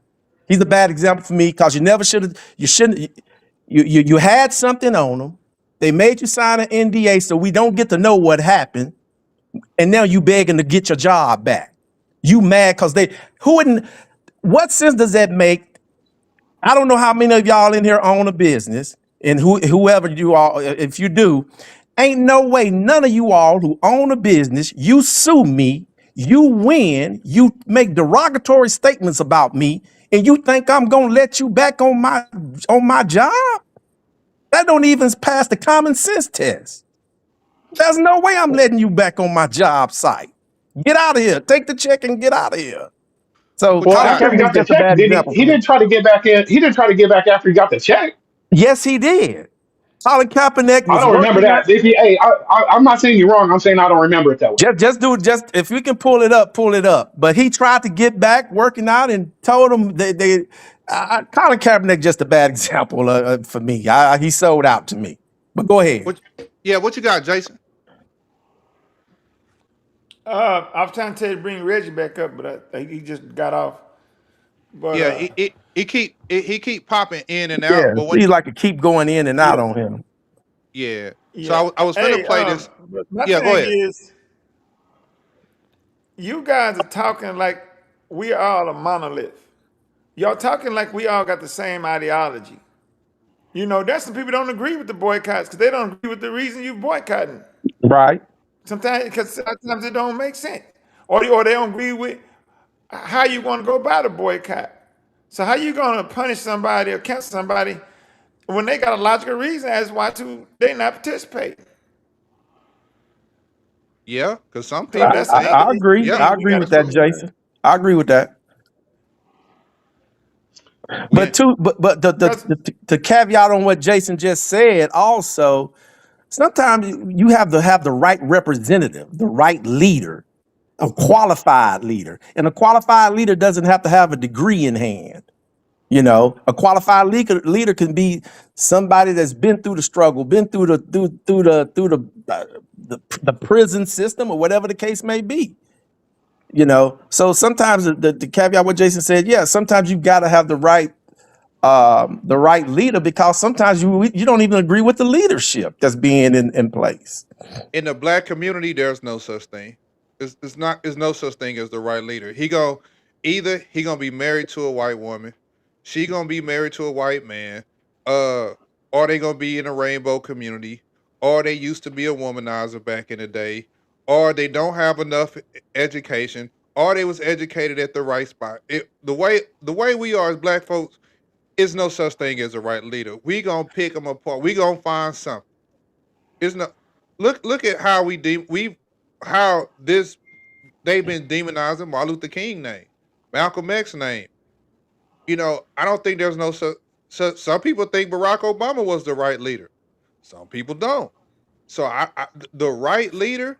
He's a bad example for me because you never should have. You shouldn't. You had something on him. They made you sign an NDA, so we don't get to know what happened, and now you begging to get your job back. You mad because they who wouldn't what sense does that make? I don't know how many of y'all in here own a business, and whoever you all, if you do, ain't no way none of you all who own a business, you sue me, you win, you make derogatory statements about me, and you think I'm gonna let you back on my job? That don't even pass the common sense test. There's no way I'm letting you back on my job site. Get out of here. Take the check and get out of here. So but Well, you Colin got after he Kaepernick's got the just a check, bad did he? example He for me. didn't try to get back in. He didn't try to get back after he got the check. Yes, he did. Colin Kaepernick I was don't remember working out. that. Hey, I'm not saying you're wrong. I'm saying I don't remember it that way. Just if we can pull it up, pull it up. But he tried to get back working out and told him Colin Kaepernick just a bad example for me. He sold out to me. But go ahead. what yeah, what you got, Jason? I was trying to tell you to bring Reggie back up, but he just got off. But Yeah, he keep popping in and Yeah, out. But seems like it keep going in and out yeah, on him. yeah. So yeah. I was finna Hey, play this. but my Yeah, go thing ahead. is, you guys are talking like we are all a monolith. Y'all talking like we all got the same ideology. There's some people don't agree with the boycotts because they don't agree with the reason you boycotting. Right. Sometimes, because sometimes it don't make sense, or they don't agree with how you want to go about a boycott. So how you gonna punish somebody or cancel somebody when they got a logical reason as why to they not participate? Yeah, because some So people that's another I issue agree. yeah, I thing we agree got to with that, talk about. Jason. I agree with that. when But Because the caveat on what Jason just said also, sometimes you have to have the right representative, the right leader, a qualified leader. And a qualified leader doesn't have to have a degree in hand. A qualified leader can be somebody that's been through the struggle, been through the prison system or whatever the case may be. So sometimes the caveat what Jason said, yeah, sometimes you got to have the right leader because sometimes you don't even agree with the leadership that's being in place. in the black community, there's no such thing. It's not. There's no such thing as the right leader. He gonna be married to a white woman, she gonna be married to a white man, uh, or they gonna be in a rainbow community, or they used to be a womanizer back in the day, or they don't have enough education, or they was educated at the right spot. The way we are as black folks is no such thing as a right leader. We gonna pick them apart. We gonna find something. It's not. Look at how how this they've been demonizing Martin Luther King name, Malcolm X name. I don't think there's no some people think Barack Obama was the right leader. Some people don't. So the right leader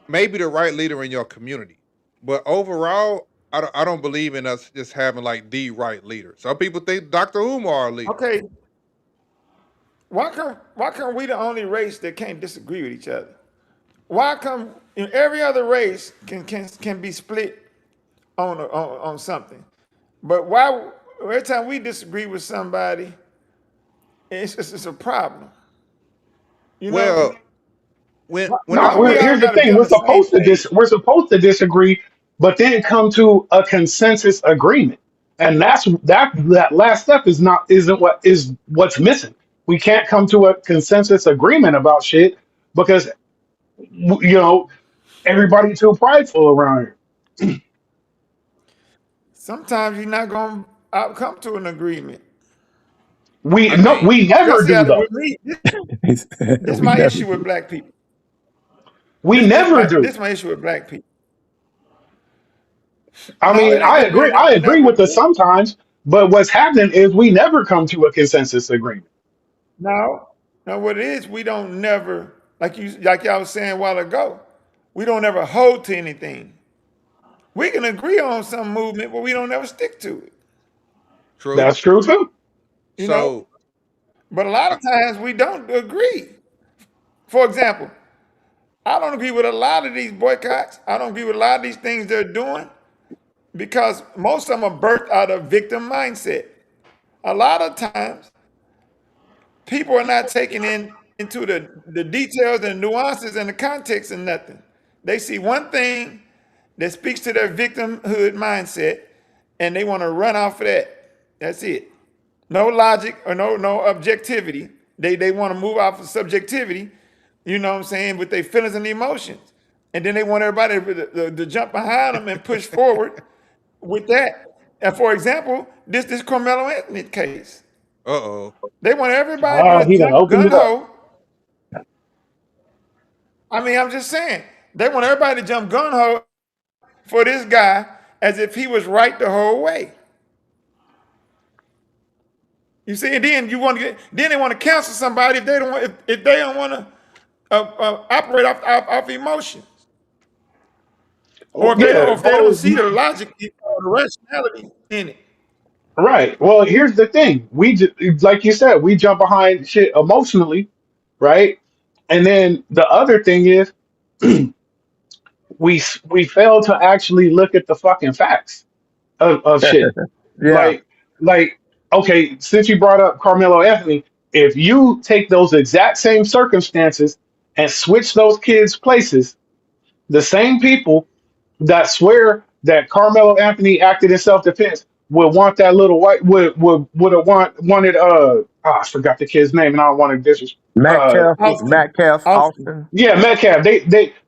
may be the right leader in your community, but overall, I don't believe in us just having like the right leader. Some people think Dr. Umar a leader. okay, why come we the only race that can't disagree with each other? Why come every other race can be split on something, but why every time we disagree with somebody, it's a problem. You know, Well, when why No, I'm we all here's the got to be thing. on the same page? We're supposed to disagree, but then come to a consensus agreement. And that last step isn't what's missing. We can't come to a consensus agreement about shit because you know everybody's too prideful around here. Sometimes you're not gonna come to an agreement. I think We never Just do yeah, though. with me, this is We my never issue with do. black people. We never This do. is my issue with black people. I No, mean, it ain't that we I agree never with do this it. sometimes, but what's happening is we never come to a consensus agreement. No, no, what it is, we don't never like y'all was saying a while ago. We don't ever hold to anything. We can agree on some movement, but we don't ever stick to it. true. That's true too. You know, So but a lot I, of times we don't agree. For example, I don't agree with a lot of these boycotts. I don't agree with a lot of these things they're doing because most of them are birthed out of victim mindset. A lot of times, people are not taking into the details and nuances and the context and nothing. They see one thing that speaks to their victimhood mindset, and they want to run off of that. That's it. No logic or no objectivity. They want to move off of subjectivity, you know what I'm saying, with their feelings and emotions. And then they want everybody to jump behind them and push forward with that. And for example, this Carmelo Anthony case. uh-oh. They want everybody Ah, to he done jump opened gun it up. ho. I mean, I'm just saying, they want everybody to jump gun ho for this guy as if he was right the whole way. You see, and then then they want to cancel somebody if they don't want if they don't want to operate off emotions, or Oh, yeah. if they don't Well, see the logic or the rationality in it. right. Well, here's the thing. Like you said, we jump behind shit emotionally, right? And then the other thing is we fail to actually look at the fucking facts of shit. Yeah. Like like okay, since you brought up Carmelo Anthony, if you take those exact same circumstances and switch those kids places, the same people that swear that Carmelo Anthony acted in self defense would want that little white would have wanted I forgot the kid's name and I don't want to Metcalf, Austin. Metcalf, Austin. Austin. yeah, Metcalf.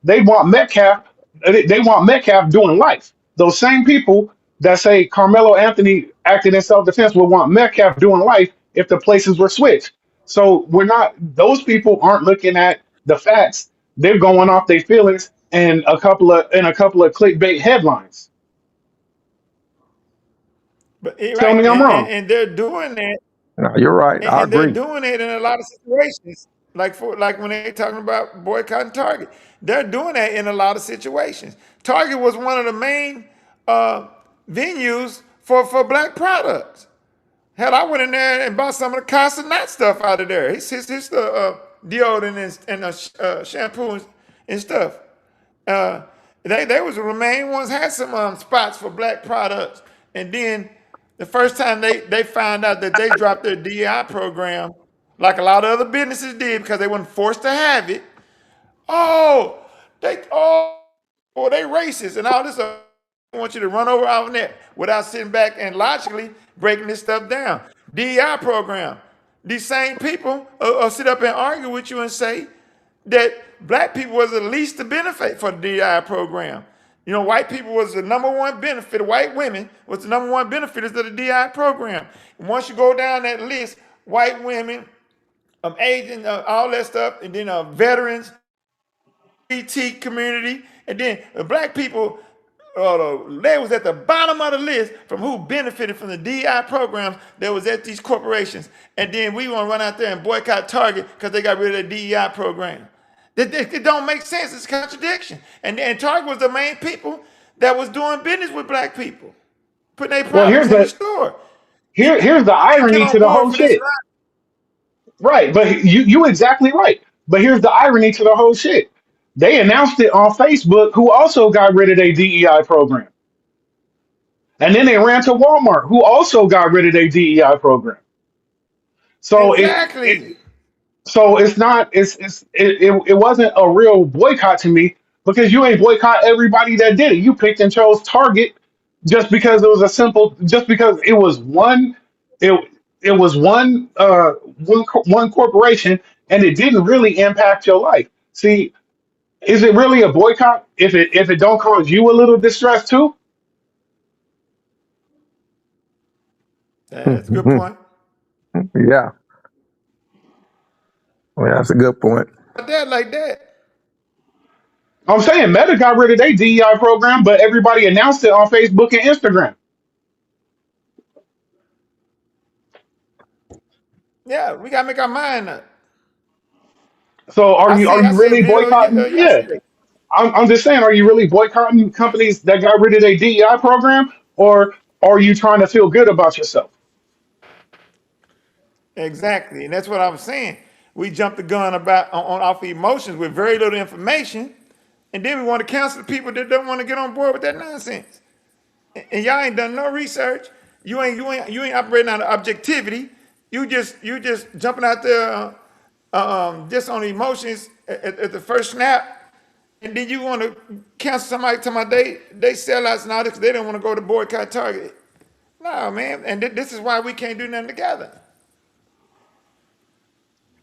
They want Metcalf. They want Metcalf doing life. Those same people that say Carmelo Anthony acted in self defense would want Metcalf doing life if the places were switched. So we're not. Those people aren't looking at the facts. They're going off their feelings and a couple of clickbait headlines. But Tell right, me I'm wrong. and they're doing that, No, you're right. I and they're agree. doing it in a lot of situations. Like when they're talking about boycotting Target, they're doing that in a lot of situations. Target was one of the main uh, venues for black products. Hell, I went in there and bought some of the Casanat stuff out of there. It's the deodorant and shampoo and stuff. Uh, they was the main ones had some spots for black products, and then the first time they found out that they dropped their DEI program, like a lot of other businesses did because they weren't forced to have it. Oh, they racist and all this. I want you to run over all that without sitting back and logically breaking this stuff down. DEI program. These same people sit up and argue with you and say that black people was the least to benefit for the DEI program. You know, white people was the number one benefit. White women was the number one benefiters of the DEI program. And once you go down that list, white women, Asian, all that stuff, and then veterans, LGBT community, and then the black people, they was at the bottom of the list from who benefited from the DI programs that was at these corporations. And then we want to run out there and boycott Target because they got rid of the DEI program. It don't make sense. It's a contradiction. And Target was the main people that was doing business with black people, putting their Well, products in the store. here's the They get irony to on the board whole for this shit. ride. Right, but you exactly right. But here's the irony to the whole shit. They announced it on Facebook, who also got rid of their DEI program, and then they ran to Walmart, who also got rid of their DEI program. So Exactly. it's not it wasn't a real boycott to me because you ain't boycott everybody that did it. You picked and chose Target just because it was it it was one corporation and it didn't really impact your life. See, is it really a boycott if it don't cause you a little distress too? That's a good Mhm. point. Yeah, well, that's a good point. That like that. I'm saying Meta got rid of their DEI program, but everybody announced it on Facebook and Instagram. Yeah, we gotta make our mind up. So I are you see a really video boycotting? Yeah, yesterday. I'm just saying, are you really boycotting companies that got rid of their DEI program, or are you trying to feel good about yourself? Exactly, and that's what I was saying. We jumped the gun about on off of emotions with very little information, and then we want to counsel the people that don't want to get on board with that nonsense. And y'all ain't done no research. You ain't operating out of objectivity. You just jumping out there just on emotions at the first snap, and then you want to counsel somebody talking about they sellouts and all this because they don't want to go to boycott Target. No, man, and this is why we can't do nothing together.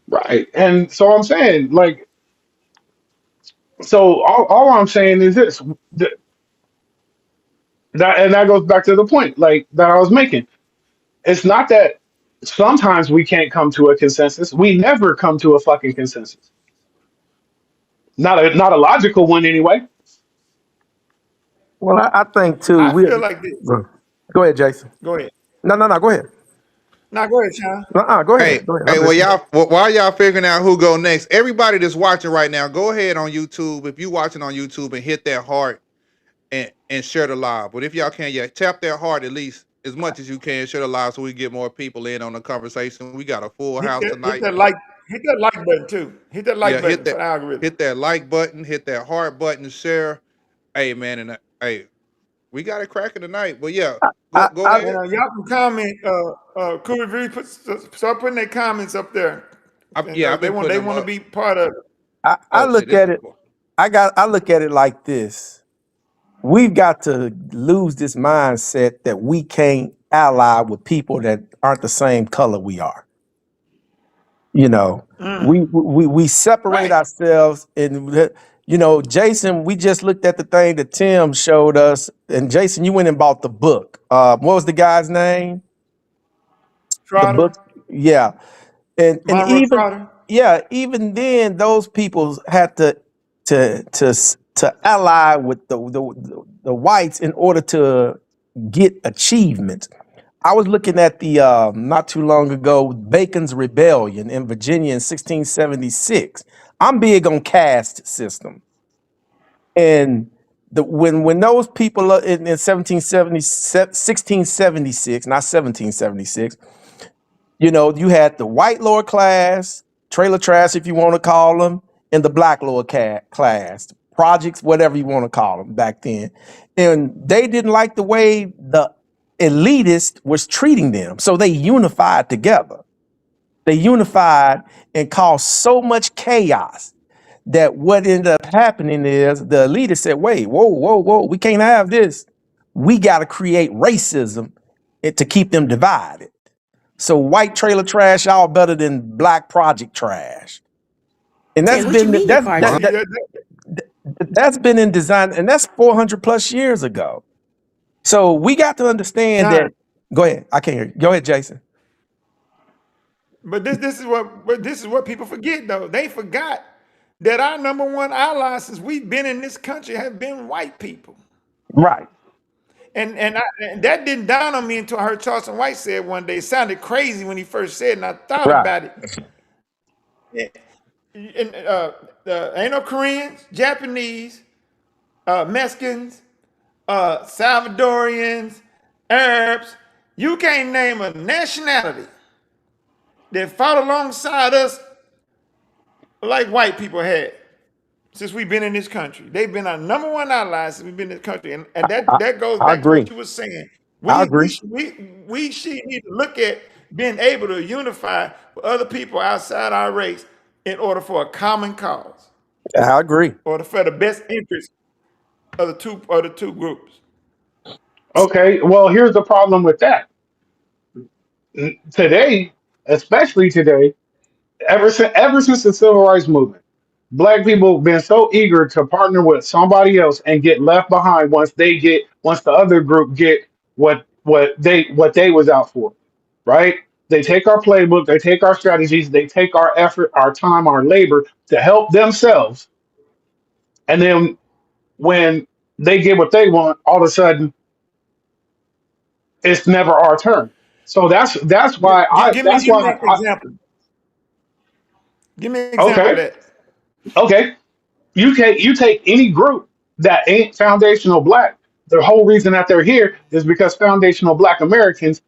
Right. And so I'm saying, like, so all I'm saying is this, and that goes back to the point, like that I was making. It's not that sometimes we can't come to a consensus. We never come to a fucking consensus. Not a logical one anyway. Well, I think too. I We feel like this. go ahead, Jason. Go ahead. No, no, no. Go ahead. Now go ahead, Sean. Go Hey, ahead. Go ahead. hey, I'm well, listening. while y'all figuring out who go next, everybody that's watching right now, go ahead on YouTube. If you watching on YouTube and hit that heart and share the live. But if y'all can, yeah, tap that heart at least as much as you can, share the live so we get more people in on the conversation. We got a full house Hit tonight. that like hit that like button too. Hit that like Yeah, button for the algorithm. hit that like button, hit that heart button, share. Hey man, and hey, we got it cracking tonight. But yeah, go I And ahead. y'all can comment. Cool review. Start putting their comments up there Yeah, I've because they been want putting they them want to up. be part of it. I Oh shit, look this at it. record. I look at it like this. we've got to lose this mindset that we can't ally with people that aren't the same color we are. You know, we separate Right. ourselves, and Jason, we just looked at the thing that Tim showed us, and Jason, you went and bought the book. What was the guy's name? The Trotter, book, yeah, and Monroe even Trotter. even then, those people had to ally with the whites in order to get achievement. I was looking at the not too long ago Bacon's Rebellion in Virginia in 1676. I'm big on caste system, and when those people in 1676, not 1776, you had the white lower class, trailer trash, if you want to call them, and the black lower class, projects, whatever you want to call them back then. And they didn't like the way the elitist was treating them. So they unified together. They unified and caused so much chaos that what ended up happening is the elitists said, wait, whoa, whoa, whoa, we can't have this. We got to create racism to keep them divided. So white trailer trash all better than black project trash. And Ted, what you mean your Behind See, project? that's been in design, and that's 400 plus years ago. So we got to understand time. that. Go ahead. I can't hear you. Go ahead, Jason. But this is what people forget though. They forgot that our number one ally since we've been in this country have been white people. Right. And that didn't dawn on me until I heard Charleston White said one day. It sounded crazy when he first said it, and I thought Right. about it. And ain't no Koreans, Japanese, Mexicans, Salvadorians, Arabs. You can't name a nationality that fought alongside us like white people had since we've been in this country. They've been our number one allies since we've been in this country. And I, that goes I back to agree. what you were saying. I We agree. we we should need to look at being able to unify with other people outside our race in order for a common cause I agree. or for the best interest of the two groups. Okay, well, here's the problem with that. Today, especially today, ever since the civil rights movement, black people have been so eager to partner with somebody else and get left behind once the other group get what they was out for, right? They take our playbook, they take our strategies, they take our effort, our time, our labor to help themselves, and then when they get what they want, all of a sudden it's never our turn. So that's why I that's Give me why an I example. Give me an example of okay, that. okay. You take any group that ain't foundational black. The whole reason that they're here is because foundational black Americans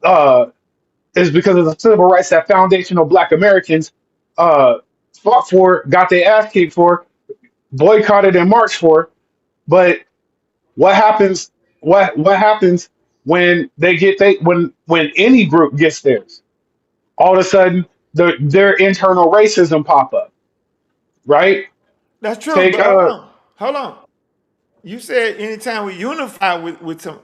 uh, is because of the civil rights that foundational black Americans uh, fought for, got their ass kicked for, boycotted and marched for. But what happens? What happens when when any group gets theirs? All of a sudden, their internal racism pop up, right? That's true, Take but hold on. You said anytime we unify with some,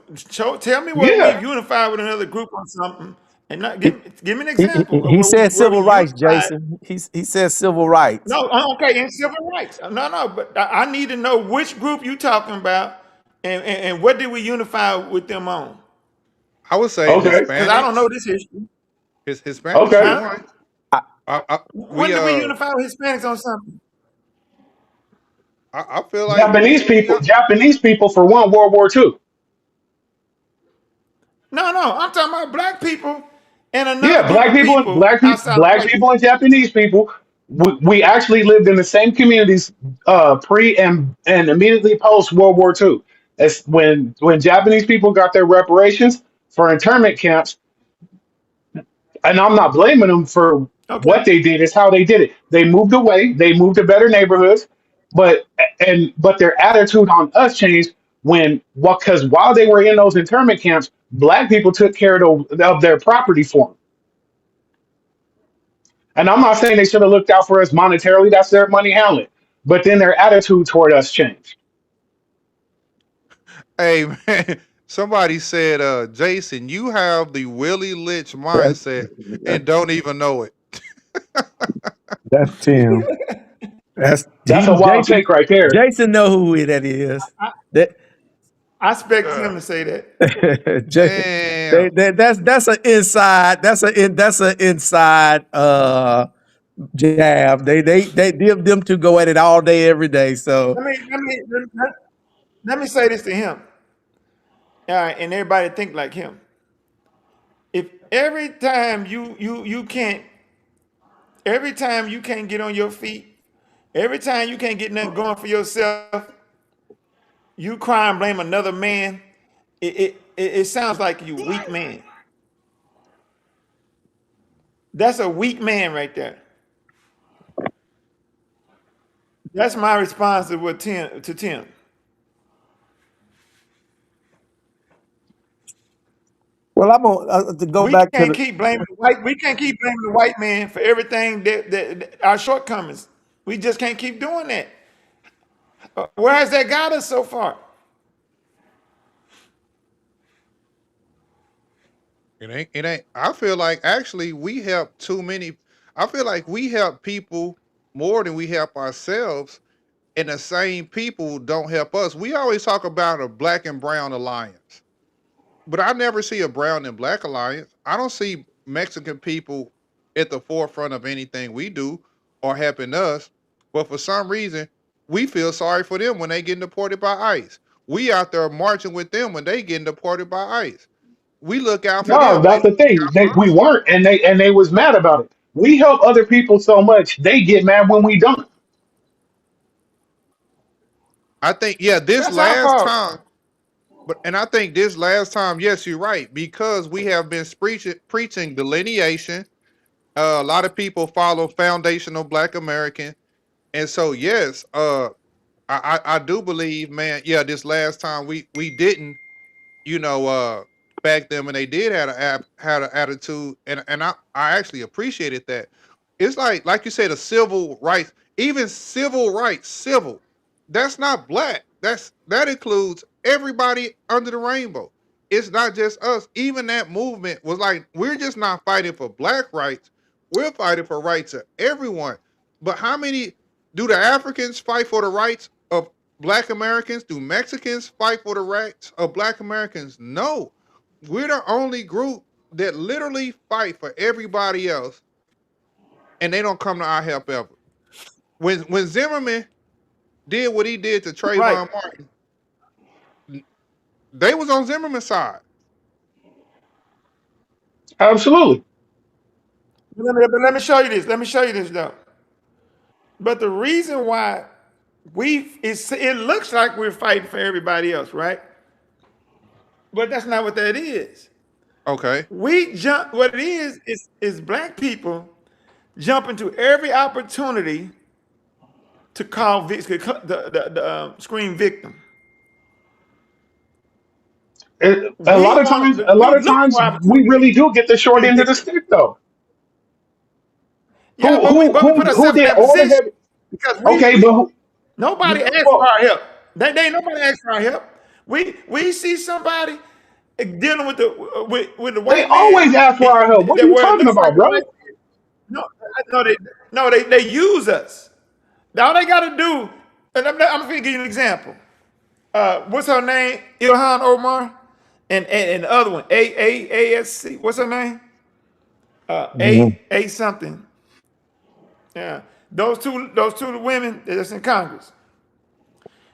tell me where yeah. we've unified with another group on something, and not He, give me an he, example of he said where we civil rights, unified. Jason. He said civil rights. No, okay, in civil rights. No, but I need to know which group you talking about, and what did we unify with them on? I would say Okay. Because I don't know Hispanics. this history, Hispanics for Okay. huh? one. I, We When did we unify with Hispanics on something? I feel like Japanese we people, Japanese people for one, World War II. No, I'm talking about black people and another Yeah, group black of people, people outside of black white people people. and Japanese people. We actually lived in the same communities pre and immediately post World War II. As when Japanese people got their reparations for internment camps, and I'm not blaming them for Okay. what they did. It's how they did it. They moved away. They moved to better neighborhoods, but but their attitude on us changed when what because while they were in those internment camps, black people took care of their property for them. And I'm not saying they should have looked out for us monetarily. That's their money handling. But then their attitude toward us changed. Hey man, somebody said, Jason, you have the Willie Lynch That's, mindset and don't even know it. that's Tim. That's That's he. a wild Jason. take right there. Jason know who that is. I, That I expect Uh, him to say that. Jason. damn. That's an inside. That's an inside jab. They them two go at it all day every day. So Let me say this to him. All right, and everybody think like him. If every time you can't get on your feet, every time you can't get nothing going for yourself, you cry and blame another man. It sounds like you weak man. That's a weak man right there. That's my response to Tim. well, I'm gonna to go We back to can't the. keep blaming the white. We can't keep blaming the white man for everything that our shortcomings. We just can't keep doing that. Where has that got us so far? It ain't I feel like actually we help too many. I feel like we help people more than we help ourselves, and the same people don't help us. We always talk about a black and brown alliance, but I never see a brown and black alliance. I don't see Mexican people at the forefront of anything we do or helping us. But for some reason, we feel sorry for them when they get deported by ICE. We out there marching with them when they get deported by ICE. We look out for No, them. They that's the look thing. out for We us. weren't, and they was mad about it. We help other people so much, they get mad when we don't. I think, yeah, this That's our last fault. time, and I think this last time, yes, you're right, because we have been preaching delineation. A lot of people follow foundational Black American, and so yes, I do believe, man. Yeah, this last time we didn't, back then when they did had an attitude, and I actually appreciated that. It's like you said, a civil rights, even civil rights, civil. That's not black. That includes everybody under the rainbow. It's not just us. Even that movement was like, we're just not fighting for black rights. We're fighting for rights of everyone. But how many do the Africans fight for the rights of Black Americans? Do Mexicans fight for the rights of Black Americans? No. We're the only group that literally fight for everybody else, and they don't come to our help ever. When Zimmerman did what he did to Right. Trayvon Martin, they was on Zimmerman's side. Absolutely. But let me show you this. Let me show you this though. But the reason why it looks like we're fighting for everybody else, right? But that's not what that is. Okay. We jump. What it is black people jump into every opportunity to call the screen victim. A We lot of want times, to. a We lot of look times, for we opportunity really do get the to short screen end of the victim. stick, though. Yeah, but we put Who ourselves in did that all the position heavy? because Okay, but who? nobody asked for Well, our help. They ain't nobody asked for our help. We see somebody dealing with the they white man always ask for our help. What are that you where it talking looks like about, the white brother? man. No, no, they use us. All they got to do, and I'm going to give you an example. What's her name? Ilhan Omar, and the other one, AASC. What's her name? Mhm. A something. Yeah, those two women that's in Congress.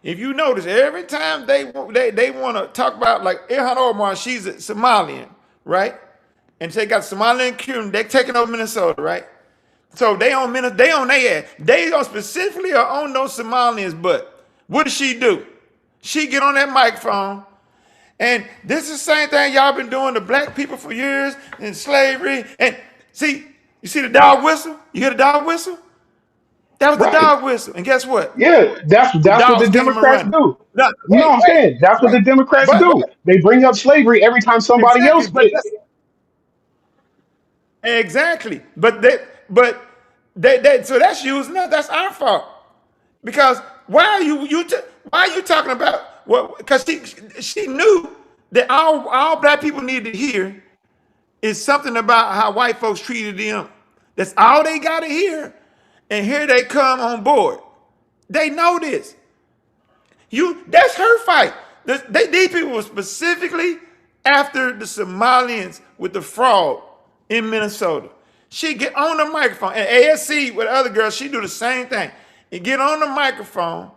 If you notice, every time they want to talk about like Ilhan Omar, she's a Somalian, right? And they got Somalian Cuban. They taking over Minnesota, right? So they on their ass. They on specifically are on those Somalians, but what does she do? She get on that microphone, and this is the same thing y'all been doing to black people for years in slavery. And you see the dog whistle? You hear the dog whistle? That was the Right? dog whistle. And guess what? Yeah, The that's what the dogs came and Democrats running. do. No, You know what I'm saying? That's what wait. the Democrats But do. They bring up slavery every time somebody exactly, else but gets. exactly. But so that's using us. That's our fault. Because why are you talking about? Well, because she knew that all black people needed to hear is something about how white folks treated them. That's all they got to hear. And here they come on board. They know this. That's her fight. These people were specifically after the Somalians with the fraud in Minnesota. She get on the microphone, and ASC with other girls, she do the same thing. And get on the microphone,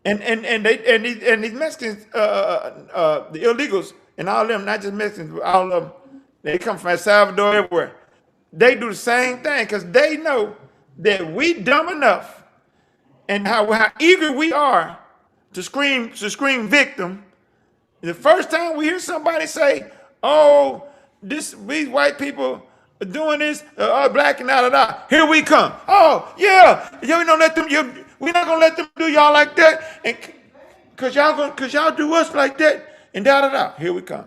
and these Mexicans, the illegals, and all of them, not just Mexicans, but all of them, they come from El Salvador, everywhere. They do the same thing because they know that we dumb enough and how eager we are to scream victim. The first time we hear somebody say, "Oh, these white people are doing this, black and da da da," here we come. Oh yeah, you don't let them. We're not gonna let them do y'all like that, and cause y'all do us like that, and da da da. Here we come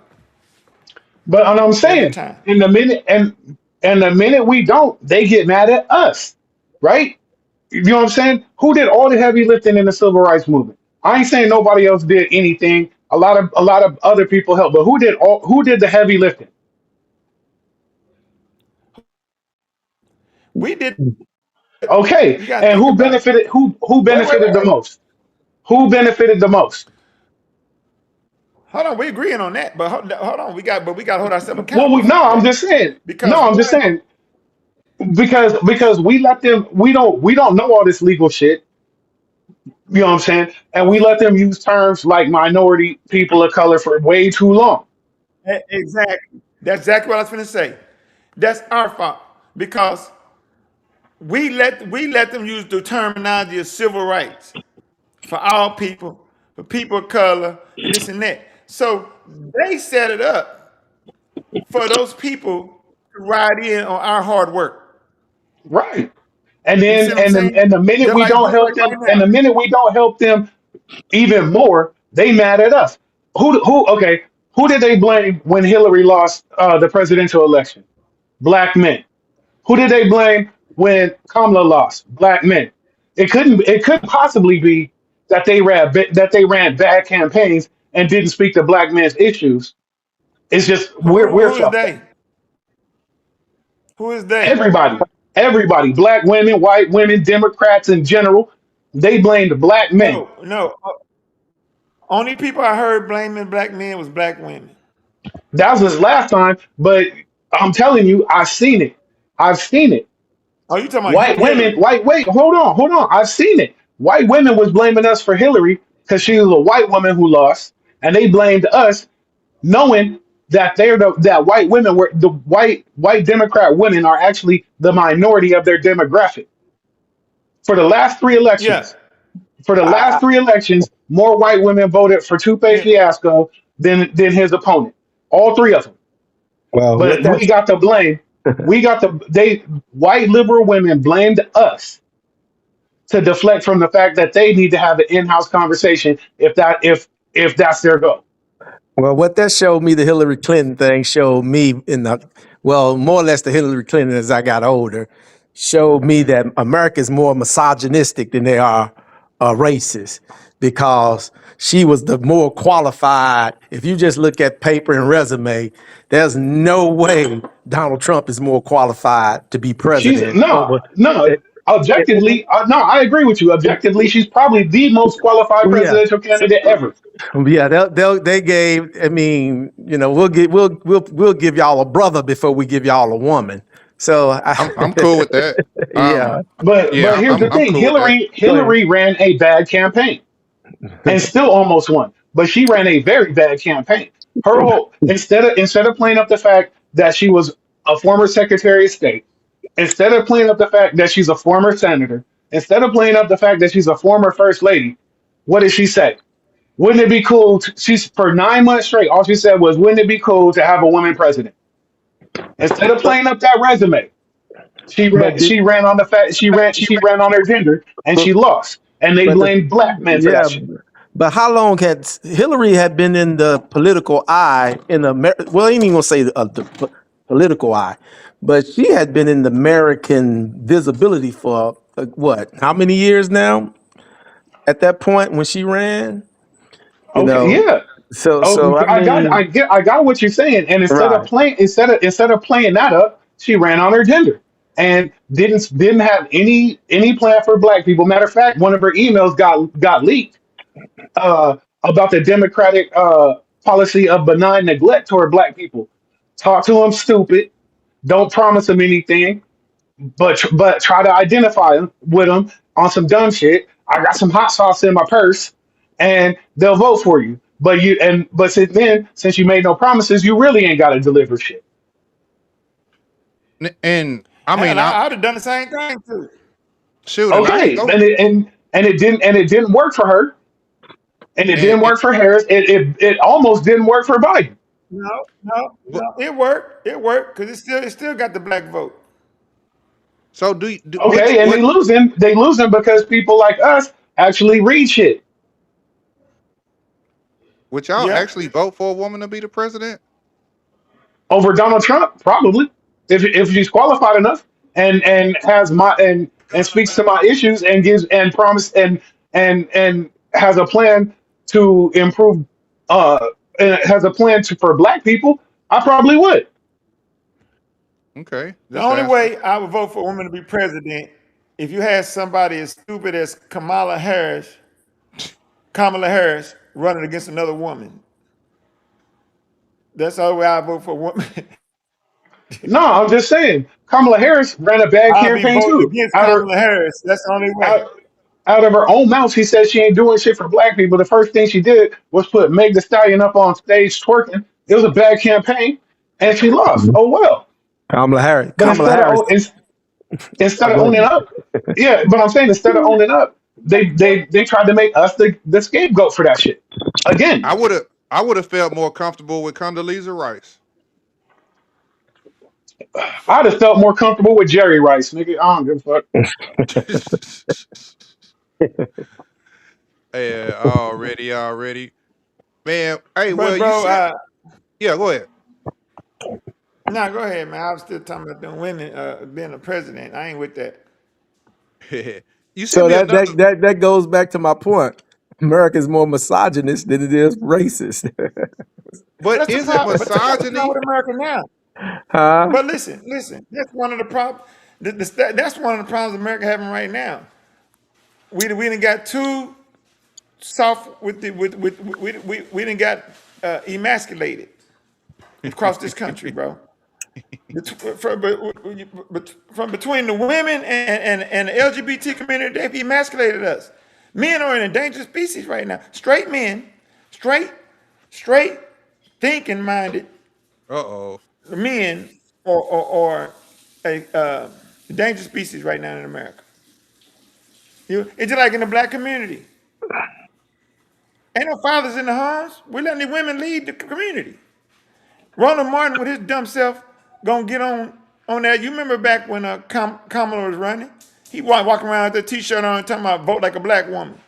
But I'm every saying, time. in the minute and the minute we don't, they get mad at us, right? You know what I'm saying? Who did all the heavy lifting in the civil rights movement? I ain't saying nobody else did anything. A lot of other people helped, but who did the heavy lifting? We did. Okay, You gotta and think about it. who benefited the Wait. most? Who benefited the most? Hold on, we agreeing on that, but hold on, we got to hold ourselves Well, accountable no, for I'm that just saying. No, because I'm just one, saying because we let them. We don't know all this legal shit. You know what I'm saying? And we let them use terms like minority, people of color for way too long. exactly, that's exactly what I was going to say. That's our fault because we let them use the terminology of civil rights for all people, for people of color, and this and that. So they set it up for those people to ride in on our hard work. Right. And You see then what I'm saying? and the minute Just we like don't help right them, and now. the minute we don't help them even more, they mad at us. Okay, who did they blame when Hillary lost the presidential election? Black men. Who did they blame when Kamala lost? Black men. It couldn't possibly be that they ran bad campaigns and didn't speak to black men's issues. It's just we're Who is fucked up. they? Who is they? Everybody, everybody, black women, white women, Democrats in general, they blamed black men. No, no. Only people I heard blaming black men was black women. That was his last time, but I'm telling you, I've seen it. I've seen it. Oh, you talking about White women, Hillary? white, wait, hold on. I've seen it. White women was blaming us for Hillary because she was a white woman who lost, and they blamed us, knowing that that white women were the white Democrat women are actually the minority of their demographic. For the last three Yeah. elections, for the last three elections, more white women voted for Tupe Yeah. Fiasco than his opponent. All three of them. Well, what But we that's got the blame. We got the they white liberal women blamed us to deflect from the fact that they need to have an in-house conversation if that's their goal. Well, what that showed me, the Hillary Clinton thing showed me more or less the Hillary Clinton as I got older, showed me that America is more misogynistic than they are racist because she was the more qualified. If you just look at paper and resume, there's no way Donald Trump is more qualified to be She's president over. no. eh, eh, Objectively, no, I agree with you. Objectively, she's probably the most qualified yeah. presidential candidate ever. Yeah, they gave. I mean, we'll give y'all a brother before we give y'all a woman. So, I'm cool with that. yeah. But Yeah, here's the I'm thing: cool with that. Go ahead. Hillary ran a bad campaign and still almost won. But she ran a very bad campaign. Her whole instead of playing up the fact that she was a former Secretary of State, instead of playing up the fact that she's a former senator, instead of playing up the fact that she's a former First Lady, what did she say? Wouldn't it be cool? She's for 9 months straight. All she said was, "Wouldn't it be cool to have a woman president?" Instead of playing up that resume, she But ran. did, She ran on the fact. She ran on her gender, and but she lost. And they but blamed black men for that yeah. shit. But how long had Hillary had been in the political eye in Well, I ain't even gonna say political eye, but she had been in the American visibility for what? How many years now? At that point when she ran, You Okay, know, yeah. Oh, so I mean, I got what you're saying. And right. instead of playing that up, she ran on her gender and didn't have any plan for black people. Matter of fact, one of her emails got leaked about the Democratic policy of benign neglect toward black people. Talk to them stupid. Don't promise them anything, but try to identify them with them on some dumb shit. I got some hot sauce in my purse, and they'll vote for you. But since you made no promises, you really ain't got to deliver shit. And I Hell, mean, I I would have done the same thing too. shoot, and I ain't Okay, go. and it didn't work for her, and it didn't And work for Harris. It almost didn't work for Biden. No, no, but no. It worked. It worked because it still got the black vote. so do which Okay, and what they losing because people like us actually read shit. would y'all Yeah. actually vote for a woman to be the president? Over Donald Trump, probably, if she's qualified enough and has my and speaks to my issues and gives and promise and has a plan to improve uh and has a plan to for black people, I probably would. Okay, The just only asking. way I would vote for a woman to be president if you had somebody as stupid as Kamala Harris running against another woman. That's the only way I vote for a woman. No, I'm just saying. Kamala Harris ran a bad I'll be campaign voting too. against Kamala Harris. That's the only way. Out, out of her own mouth, she said she ain't doing shit for black people. The first thing she did was put Meg the Stallion up on stage twerking. It was a bad campaign, and she lost. Oh well. Kamala Harris. But Kamala Harris. instead Oh, of go owning ahead. up, yeah. But I'm saying instead of owning up, they tried to make us the scapegoat for that shit. Again, I would have felt more comfortable with Condoleezza Rice. I'd have felt more comfortable with Jerry Rice, nigga. I don't give a fuck. Yeah, already. Man, hey, well, But you bro, said yeah, go ahead. no, go ahead, man. I was still talking about them women being a president. I ain't with that. You sent So me another that goes back to my point. America's more misogynist than it is racist. but That's the is it problem. But that's the problem misogyny? with America now. Huh? But listen. That's one of the problems. That's one of the problems America having right now. We done got too soft with the with we done got emasculated across this country, bro. From between the women and the LGBT community, they've emasculated us. Men are an endangered species right now. Straight men, straight, straight, thinking minded Uh-oh. men or a endangered species right now in America. It's just like in the black community. Ain't no fathers in the homes. We're letting the women lead the community. Ronald Martin with his dumb self gonna get on that. You remember back when Kamala was running? He walking around with a t-shirt on talking about vote like a black woman.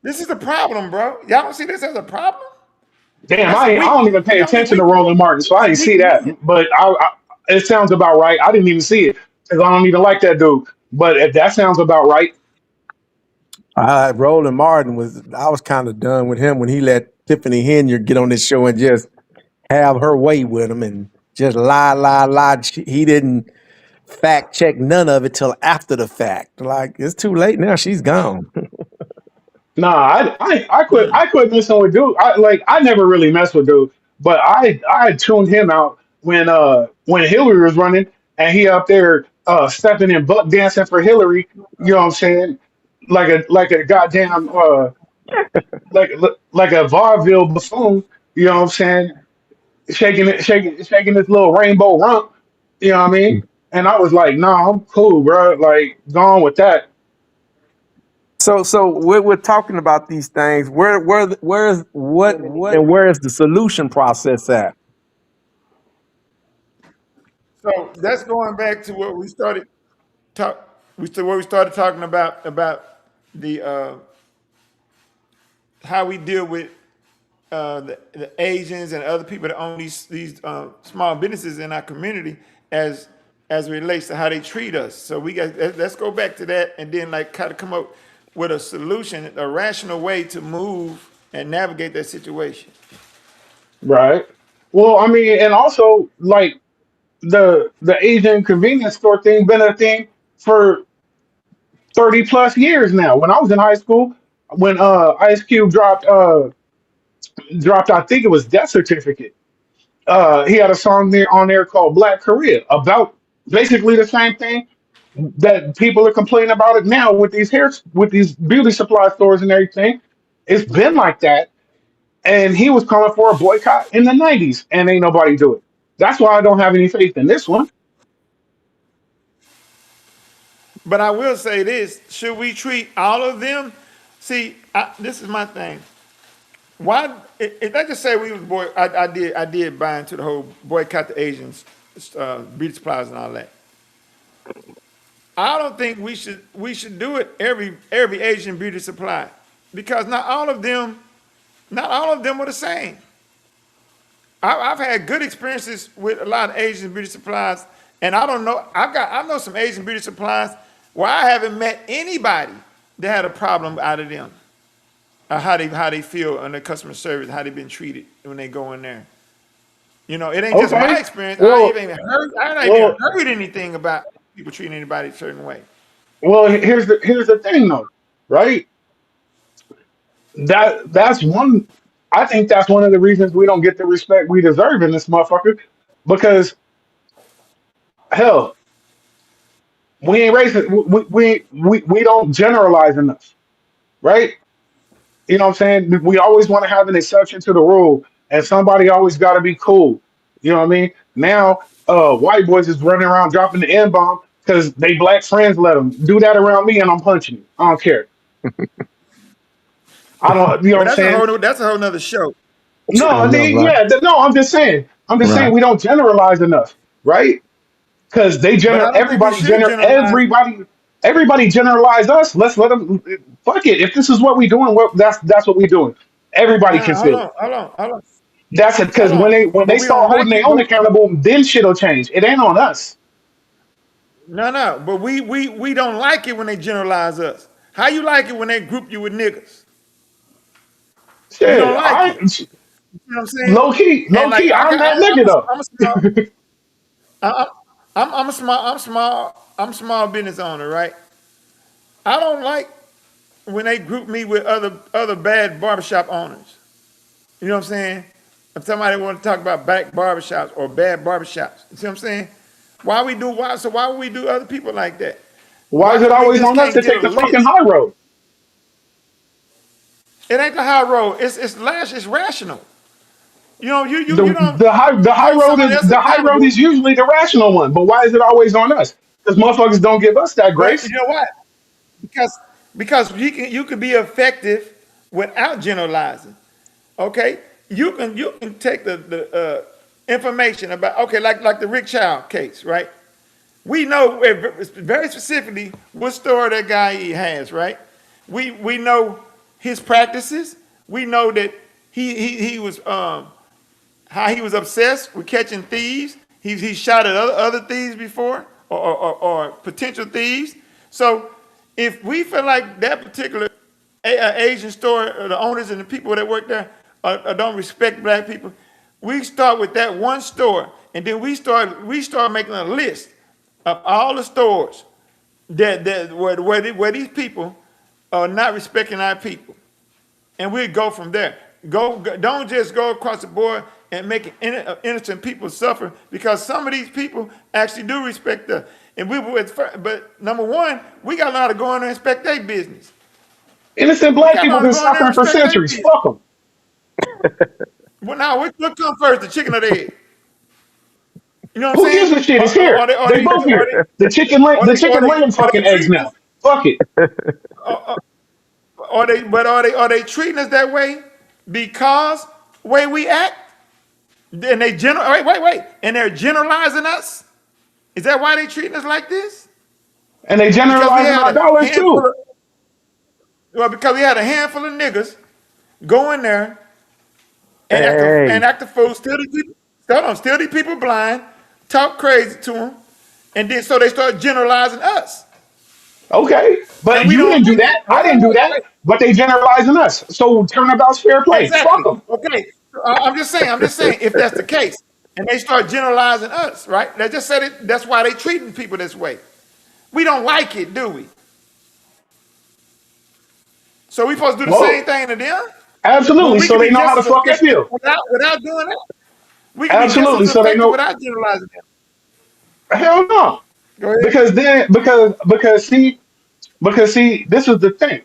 This is the problem, bro. Y'all don't see this as a problem? Damn, That's a I weak. don't even pay I mean, attention weak to men. Roland Martin, so I That's didn't weak see that. men. But it sounds about right. I didn't even see it because I don't even like that dude. But if that sounds about right. Roland Martin was. I was kind of done with him when he let Tiffany Henry get on this show and just have her way with him and just lie. He didn't fact check none of it till after the fact. Like it's too late now. She's gone. Nah, I quit messing with dude. I never really messed with dude, but I tuned him out when Hillary was running and he up there stepping and buck dancing for Hillary. You know what I'm saying? Like a goddamn like a vaudeville buffoon. You know what I'm saying? Shaking this little rainbow rump. You know what I mean? And I was like, nah, I'm cool, bro. Like, gone with that. So we're talking about these things. Where's what and where is the solution process at? So that's going back to what we started talk. Where we started talking about the how we deal with the Asians and other people that own these small businesses in our community as it relates to how they treat us. So let's go back to that and then like kind of come up with a solution, a rational way to move and navigate that situation. Right. Well, I mean, and also like the Asian convenience store thing been a thing for 30 plus years now. When I was in high school, when Ice Cube dropped I think it was Death Certificate. He had a song there on there called Black Korea about basically the same thing that people are complaining about it now with these beauty supply stores and everything. It's been like that, and he was calling for a boycott in the '90s, and ain't nobody do it. That's why I don't have any faith in this one. But I will say this: should we treat all of them? See, this is my thing. Why? If I just say we was I did buy into the whole boycott the Asians, beauty supplies and all that. I don't think we should do it every Asian beauty supply because not all of them are the same. I've had good experiences with a lot of Asian beauty supplies, and I don't know. I know some Asian beauty supplies where I haven't met anybody that had a problem out of them. How they feel on their customer service, how they've been treated when they go in there. It ain't just my Okay, experience. well, I ain't even well, heard anything about people treating anybody a certain way. well. Here's the thing though, right? That's one. I think that's one of the reasons we don't get the respect we deserve in this motherfucker, because hell, we ain't racist. We don't generalize enough, right? You know what I'm saying? We always want to have an exception to the rule, and somebody always got to be cool. You know what I mean? Now, white boys is running around dropping the N bomb because they black friends let them do that around me, and I'm punching you. I don't care. I don't. You know what But I'm that's a saying? whole nother show. No, I I know, mean, right? yeah, no. I'm just saying. I'm just saying Right. we don't generalize enough, right? Because But I don't think we should generalize. everybody generalize us. Let's let them. Fuck it. If this is what we doing, well, that's what we doing. Everybody can Hold feel it. on, hold on, hold on, That's it. hold Because when on. they But we start don't holding like their it. own But accountable, then shit'll change. It ain't on us. no, no. But we don't like it when they generalize us. How you like it when they group you with niggas? You Shit, don't like it. You know what I'm saying? low And like key, I'm that nigga though. I'm a small, I, I'm a small business owner, right? I don't like when they group me with other bad barbershop owners. You know what I'm saying? If somebody want to talk about back barbershops or bad barbershops, you see what I'm saying? Why would we do other people like that? Why Why is it come we always just on us can't to get a take the fucking list? high road? It ain't the high road. It's rational. The Don't the high hold road somebody is else accountable. usually the rational one, but why is it always on us? Because motherfuckers don't give us that But you grace. know what? Because because you can be effective without generalizing. Okay, you can take the information about, okay, like the Rick Child case, right? We know very specifically what store that guy he has, right? We know his practices. We know that he was how he was obsessed with catching thieves. He shot at other thieves before, or potential thieves. So if we feel like that particular Asian store, or the owners and the people that work there, don't respect black people, we start with that one store, and then we start making a list of all the stores where these people are not respecting our people, and we go from there. Don't just go across the board and make innocent people suffer, because some of these people actually do respect us. And but number one, we got to learn how to go in there and respect their business. Innocent We black got to people learn to been go in there and suffering for respect their centuries. business. Fuck them. Well, now what come first, the chicken or the egg? You know what I'm Who gives saying? a shit? Or, It's or, or here. they, or They they, both or here. they, The chicken laying or fucking they, eggs or they now. treating us, Fuck it. are they treating us that way because way we act? And they wait, and they're generalizing us. Is that why they treating us like this? And they Because we generalizing had our a dollars handful too. of because we had a handful of niggas go in there and Hey, act the fool, steal these people blind, talk crazy to them, and then so they start generalizing us. Okay, but and we you don't didn't do like it. that. I Wait, wait, didn't do wait, that. wait. But they generalizing us. So turnabout's fair play. Fuck Exactly. them. Okay. I'm just saying, if that's the case, and they start generalizing us, right? They just said it. That's why they treating people this way. We don't like it, do we? So we supposed to do the same Well, thing to them when absolutely. we So can they be know how just to as fucking effective feel. without doing that. We can be just Absolutely. as So they effective know. without generalizing them. Hell no. Go ahead. Because then, because see, this is the thing.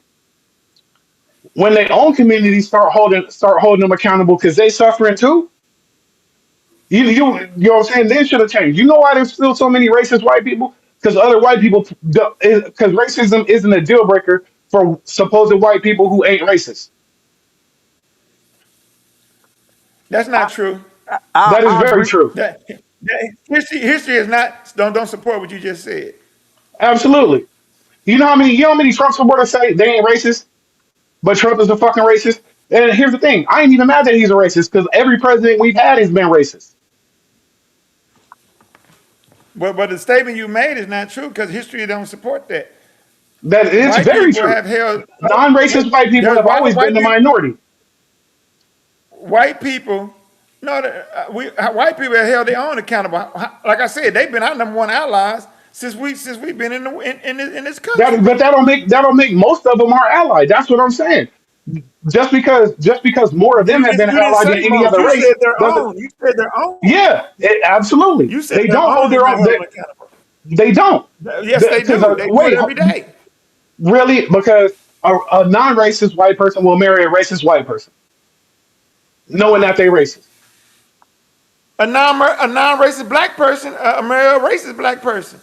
When their own community start holding them accountable because they suffering too. You know what I'm saying? They should have changed. You know why there's still so many racist white people? Because other white people, because racism isn't a deal breaker for supposed white people who ain't racist. That's I not true. That is I very agree. true. That history is not don't support what you just said. Absolutely. You know how many Trump supporters say they ain't racist, but Trump is a fucking racist. And here's the thing: I ain't even mad that he's a racist because every president we've had has been racist. But the statement you made is not true because history don't support that. That it's White very people true. have held Non-racist white people there's have always been white the people minority. white people no white people have held their own accountable. Like I said, they've been our number one allies since we've been in this country. But that'll make most of them our ally. That's what I'm saying. Just because more of them have been You didn't allied say than any most. other You said race their doesn't. own. You said their own. Yeah, absolutely. You said They their don't hold own has their been own. held accountable. They don't. Yes, they Because do. They do it wait, every day. really? Because a non-racist white person will marry a racist white person, knowing that they racist. A non-racist black person, marry a racist black person.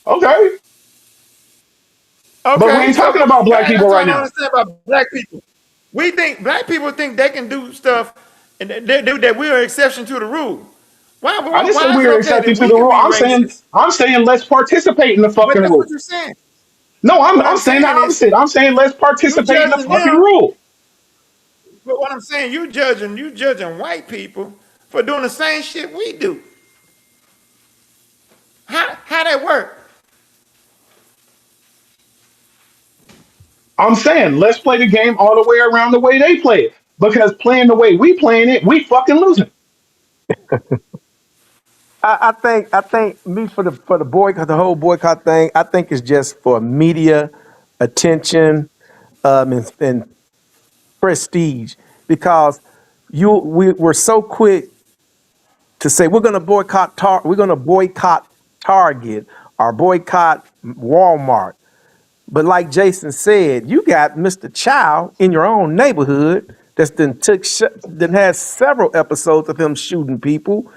Okay, but we Okay, ain't so talking about black people that's all I right don't now. understand about black people. We think black people think they can do stuff, and that we are an exception to the rule. I didn't say Why is we it were okay that accepting to we the can rule. be I'm saying racist? I'm saying let's participate in the But fucking that's what rule. you're saying. No, I'm What I'm I'm saying the saying is opposite. I'm saying let's you participate in the judging fucking them. rule. But what I'm saying, you judging white people for doing the same shit we do. How that work? I'm saying let's play the game all the way around the way they play it. Because playing the way we playing it, we fucking losing. I think me for the boycott, the whole boycott thing. I think it's just for media attention, and prestige, because we're so quick to say we're going to boycott Target or boycott Walmart. But like Jason said, you got Mr. Chow in your own neighborhood that has several episodes of him shooting people,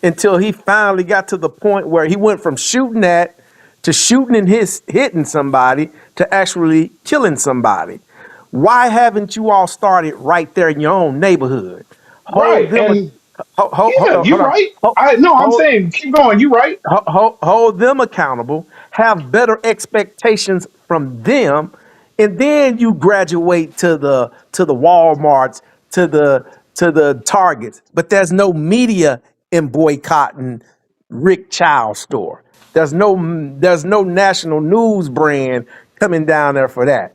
until he finally got to the point where he went from shooting at to shooting and hitting somebody to actually killing somebody. Why haven't you all started right there in your own neighborhood? Hold Right. them, And hold yeah, on, you hold on, right. hold, I no, I'm hold, saying keep going, you right. hold them accountable, have better expectations from them, and then you graduate to the Walmarts, to the Targets. But there's no media in boycotting Rick Child's store. There's no national news brand coming down there for that.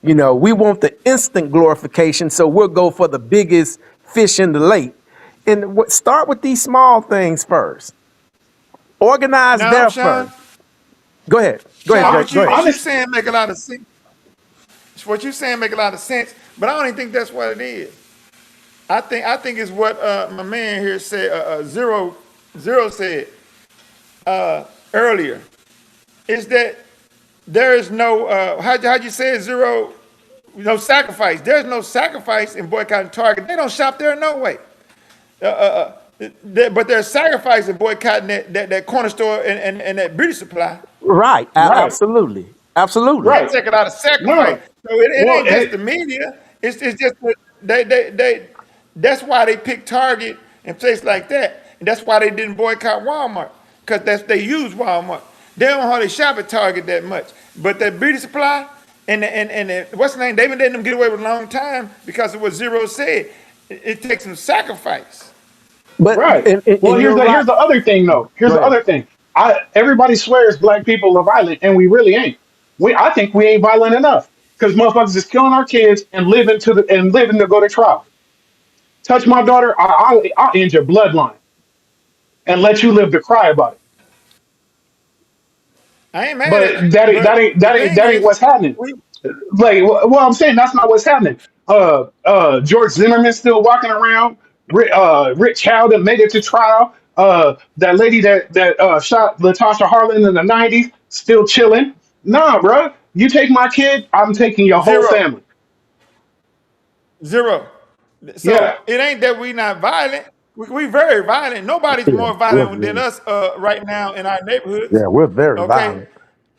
We want the instant glorification, so we'll go for the biggest fish in the lake. And start with these small things first. Organize Now, there Sean, first. Go ahead. Go ahead, Sean, Jake. Go ahead. what you Honest. saying make a lot of sense. What you saying make a lot of sense, but I don't even think that's what it is. I think it's what my man here said. Zero said earlier. Is that there is no how'd you say it, Zero? No sacrifice. There's no sacrifice in boycotting Target. They don't shop there no way. But there's sacrifice in boycotting that corner store and that beauty supply. Right. Right. Absolutely. Absolutely. That Right. take a lot of sacrifice. No. So it Well, ain't just the media. It's just that they that's why they pick Target and places like that. And that's why they didn't boycott Walmart. Because they use Walmart. They don't hardly shop at Target that much. But that beauty supply and what's the name? They've been letting them get away with a long time because of what Zero said. It takes some sacrifice. But right. and Well, here's you're the right. here's the other thing though. Here's Go the ahead. other thing. Everybody swears black people are violent, and we really ain't. I think we ain't violent enough because motherfuckers is killing our kids and living to go to trial. Touch my daughter, I'll end your bloodline and let you live to cry about it. I ain't mad at But you, but the thing that ain't is, what's happening. we Like, well, I'm saying that's not what's happening. George Zimmerman still walking around. Rick Child that made it to trial. That lady that shot Latasha Harlan in the '90s still chilling. Nah, bro, you take my kid, I'm taking your whole zero. family. Zero. Yeah, So it ain't that we not violent. We very violent. Nobody's Yeah, more we're violent than very, us right now in our neighborhoods. yeah, we're very Okay, violent.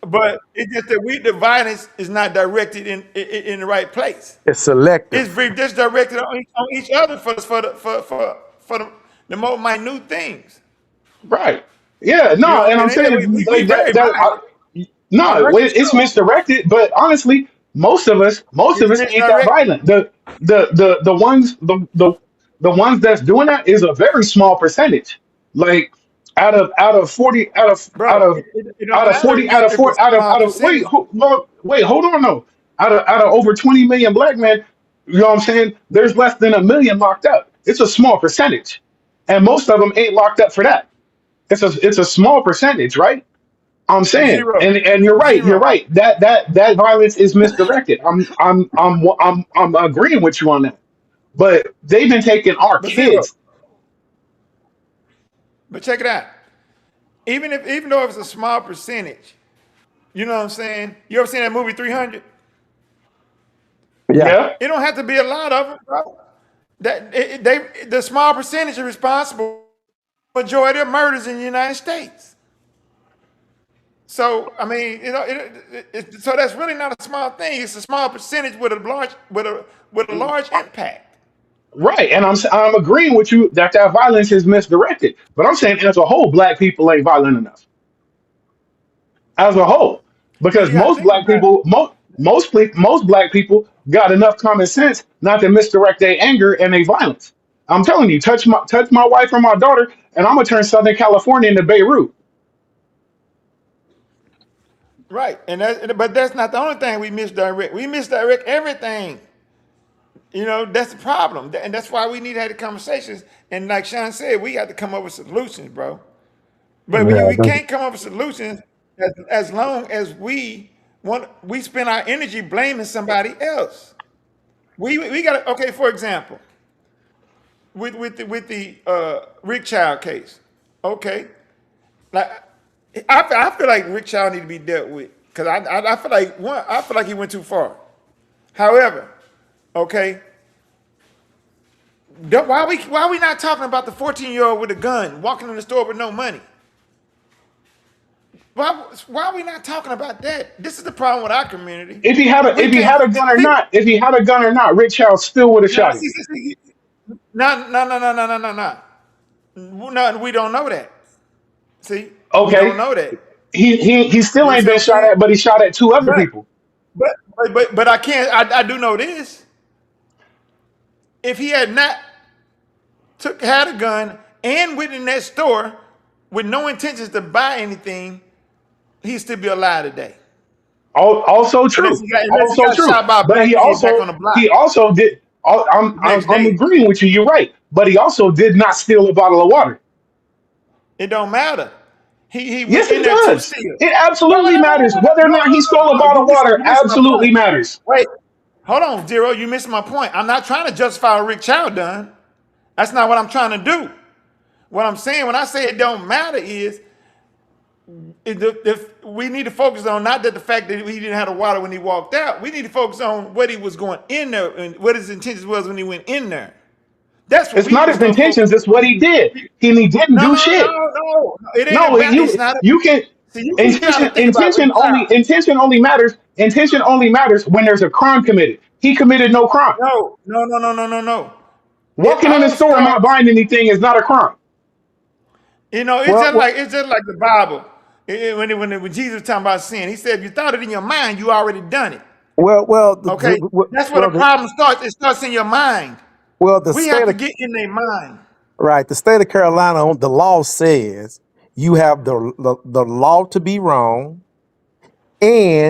but it's just that the violence is not directed in the right place. It's selective. It's just directed on each other for the more minute things. right. Yeah, You no, know, and it I'm ain't that saying we like very violent. Our no, record's it's true. misdirected. But honestly, most of It's us ain't that misdirected, violent. The ones that's doing that is a very small percentage. Like out of 40 bro. It don't out of matter 40 if it's a small wait, percentage. wait, hold on, no, out of over 20 million black men, you know what I'm saying, there's less than a million locked up. It's a small percentage, and most of them ain't locked up for that. It's a small percentage, right? I'm saying, Zero, and you're right. You're zero, right. That violence is misdirected. I'm agreeing with you on that. But they've been taking our but zero. kids. But check it out. Even though it's a small percentage, you know what I'm saying? You ever seen that movie 300? Yeah, Yeah, It don't have to be a lot of them, bro. The small percentage is responsible for majority of murders in the United States. So I mean, so that's really not a small thing. It's a small percentage with a large impact. right. And I'm agreeing with you that violence is misdirected. But I'm saying as a whole, black people ain't violent enough as a whole, Well, because you got to most think black about it, people, most black people got enough common sense not to misdirect their anger and their violence. I'm telling you, touch my wife or my daughter, and I'm gonna turn Southern California into Beirut. right? But that's not the only thing we misdirect. We misdirect everything. You know, that's the problem, and that's why we need to have the conversations. And like Sean said, we got to come up with solutions, bro. But yeah, we can't come up with solutions as long as we spend our energy blaming somebody else. We got to, okay. For example, with the Rick Child case, okay, like I feel like Rick Child need to be dealt with because I feel like I feel like he went too far. However, okay, why we not talking about the 14-year-old with a gun walking in the store with no money? Why are we not talking about that? This is the problem with our community. We If he can't had a gun or see. not, if he had a gun or not, Rich Charles still would have No, shot him. no, no, no, no, no, no, no, no. No, we don't know that. See, we don't Okay, know that. he still You ain't see been what I'm shot saying? at, but he shot at two other But people. but I can't. I do know this. If he had not had a gun and went in that store with no intentions to buy anything, he'd still be alive today. Also true, Unless he got shot by a but black kid back on the block he also did. the next I'm day. agreeing with you. You're right, but he also did not steal a bottle of water. It don't matter. He went Yes, in it there to does. steal. It Wait, wait, absolutely wait, wait, matters wait, wait. whether or No, not he no, stole a no, no. bottle of water. You missing my Absolutely point. matters. Wait, hold on, Zero. You missing my point. I'm not trying to justify what Rick Child done. That's not what I'm trying to do. What I'm saying when I say it don't matter is we need to focus on not that the fact that he didn't have the water when he walked out. We need to focus on what he was going in there and what his intentions was when he went in there. That's what It's we not need to his start intentions. focusing It's what he did. on. He didn't No, do no, no, shit. no. It ain't No, about. It's not. you can See, you gotta think about Rick Child. intention only matters. Intention only matters when there's a crime committed. He committed no crime. No, no, no, no, no, no, no. It Walking in the all store and not starts. buying anything is not a crime. You know, well, well, it's just like the Bible. When Jesus was talking about sin, he said, "If you thought it in your mind, you already done it." well, Okay, that's where the well, problem starts. It starts in your mind. the We have state to of get in their mind. right, the state of Carolina, the law says you have the law to be wrong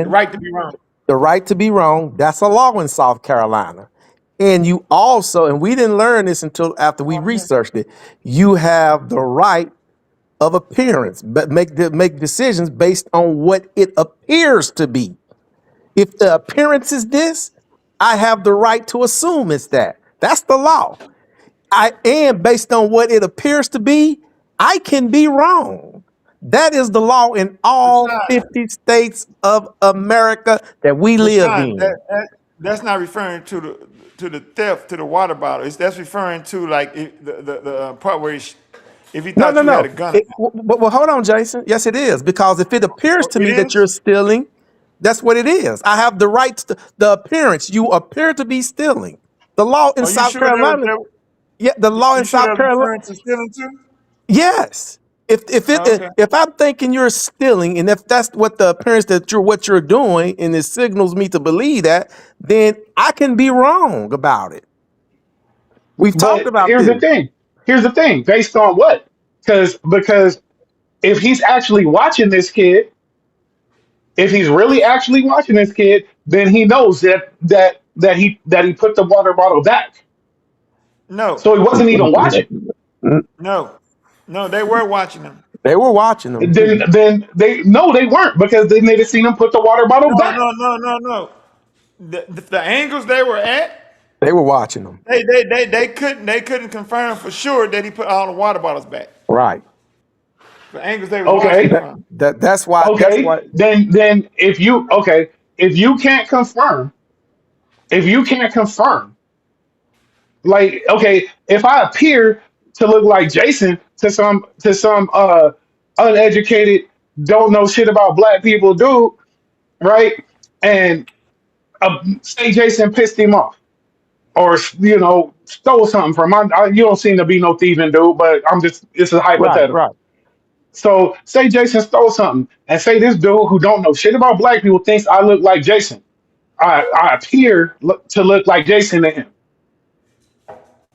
The and right to be wrong. the right to be wrong. That's a law in South Carolina. And you also, and we didn't learn this until after we researched it, you have the right of appearance, but make decisions based on what it appears to be. If the appearance is this, I have the right to assume it's that. That's the law. I am based on what it appears to be, I can be wrong. That is the law in all Rashawn, 50 states of America that we live Rashawn, in. that's not referring to the theft to the water bottle. That's referring to like the part where if he No, thought no, you had a no. gun. Well, hold on, Jason. Yes, it is. Because if it appears Oh, to it me that you're is. stealing, that's what it is. I have the right to the appearance. You appear to be stealing. The law in Are you South sure that was Carolina, that? yeah, the law in You sure South that was Carolina, referring to stealing too? yes. Oh, okay. If I'm thinking you're stealing, and if that's what the appearance that you're what you're doing, and it signals me to believe that, then I can be wrong about it. We've talked But about this. here's the thing, based on what? Because if he's actually watching this kid, if he's really actually watching this kid, then he knows that he put the water bottle back. No, So he wasn't even watching. no, no. They were watching him. They were watching them Then too. then they no, they weren't, because then they'd have seen him put the water bottle No, back. no, no, no, no. The angles they were at, They were watching them. they couldn't confirm for sure that he put all the water bottles back. Right. The angles they was watching Okay. it That, from. that's Okay. why. Then if you can't confirm, if you can't confirm, like, okay, if I appear to look like Jason to some uneducated, don't know shit about black people dude, right? And say Jason pissed him off, or stole something from him. You don't seem to be no thieving dude, but I'm just, this is Right, hypothetical. right. So say Jason stole something, and say this dude who don't know shit about black people thinks I look like Jason. I appear to look like Jason to him.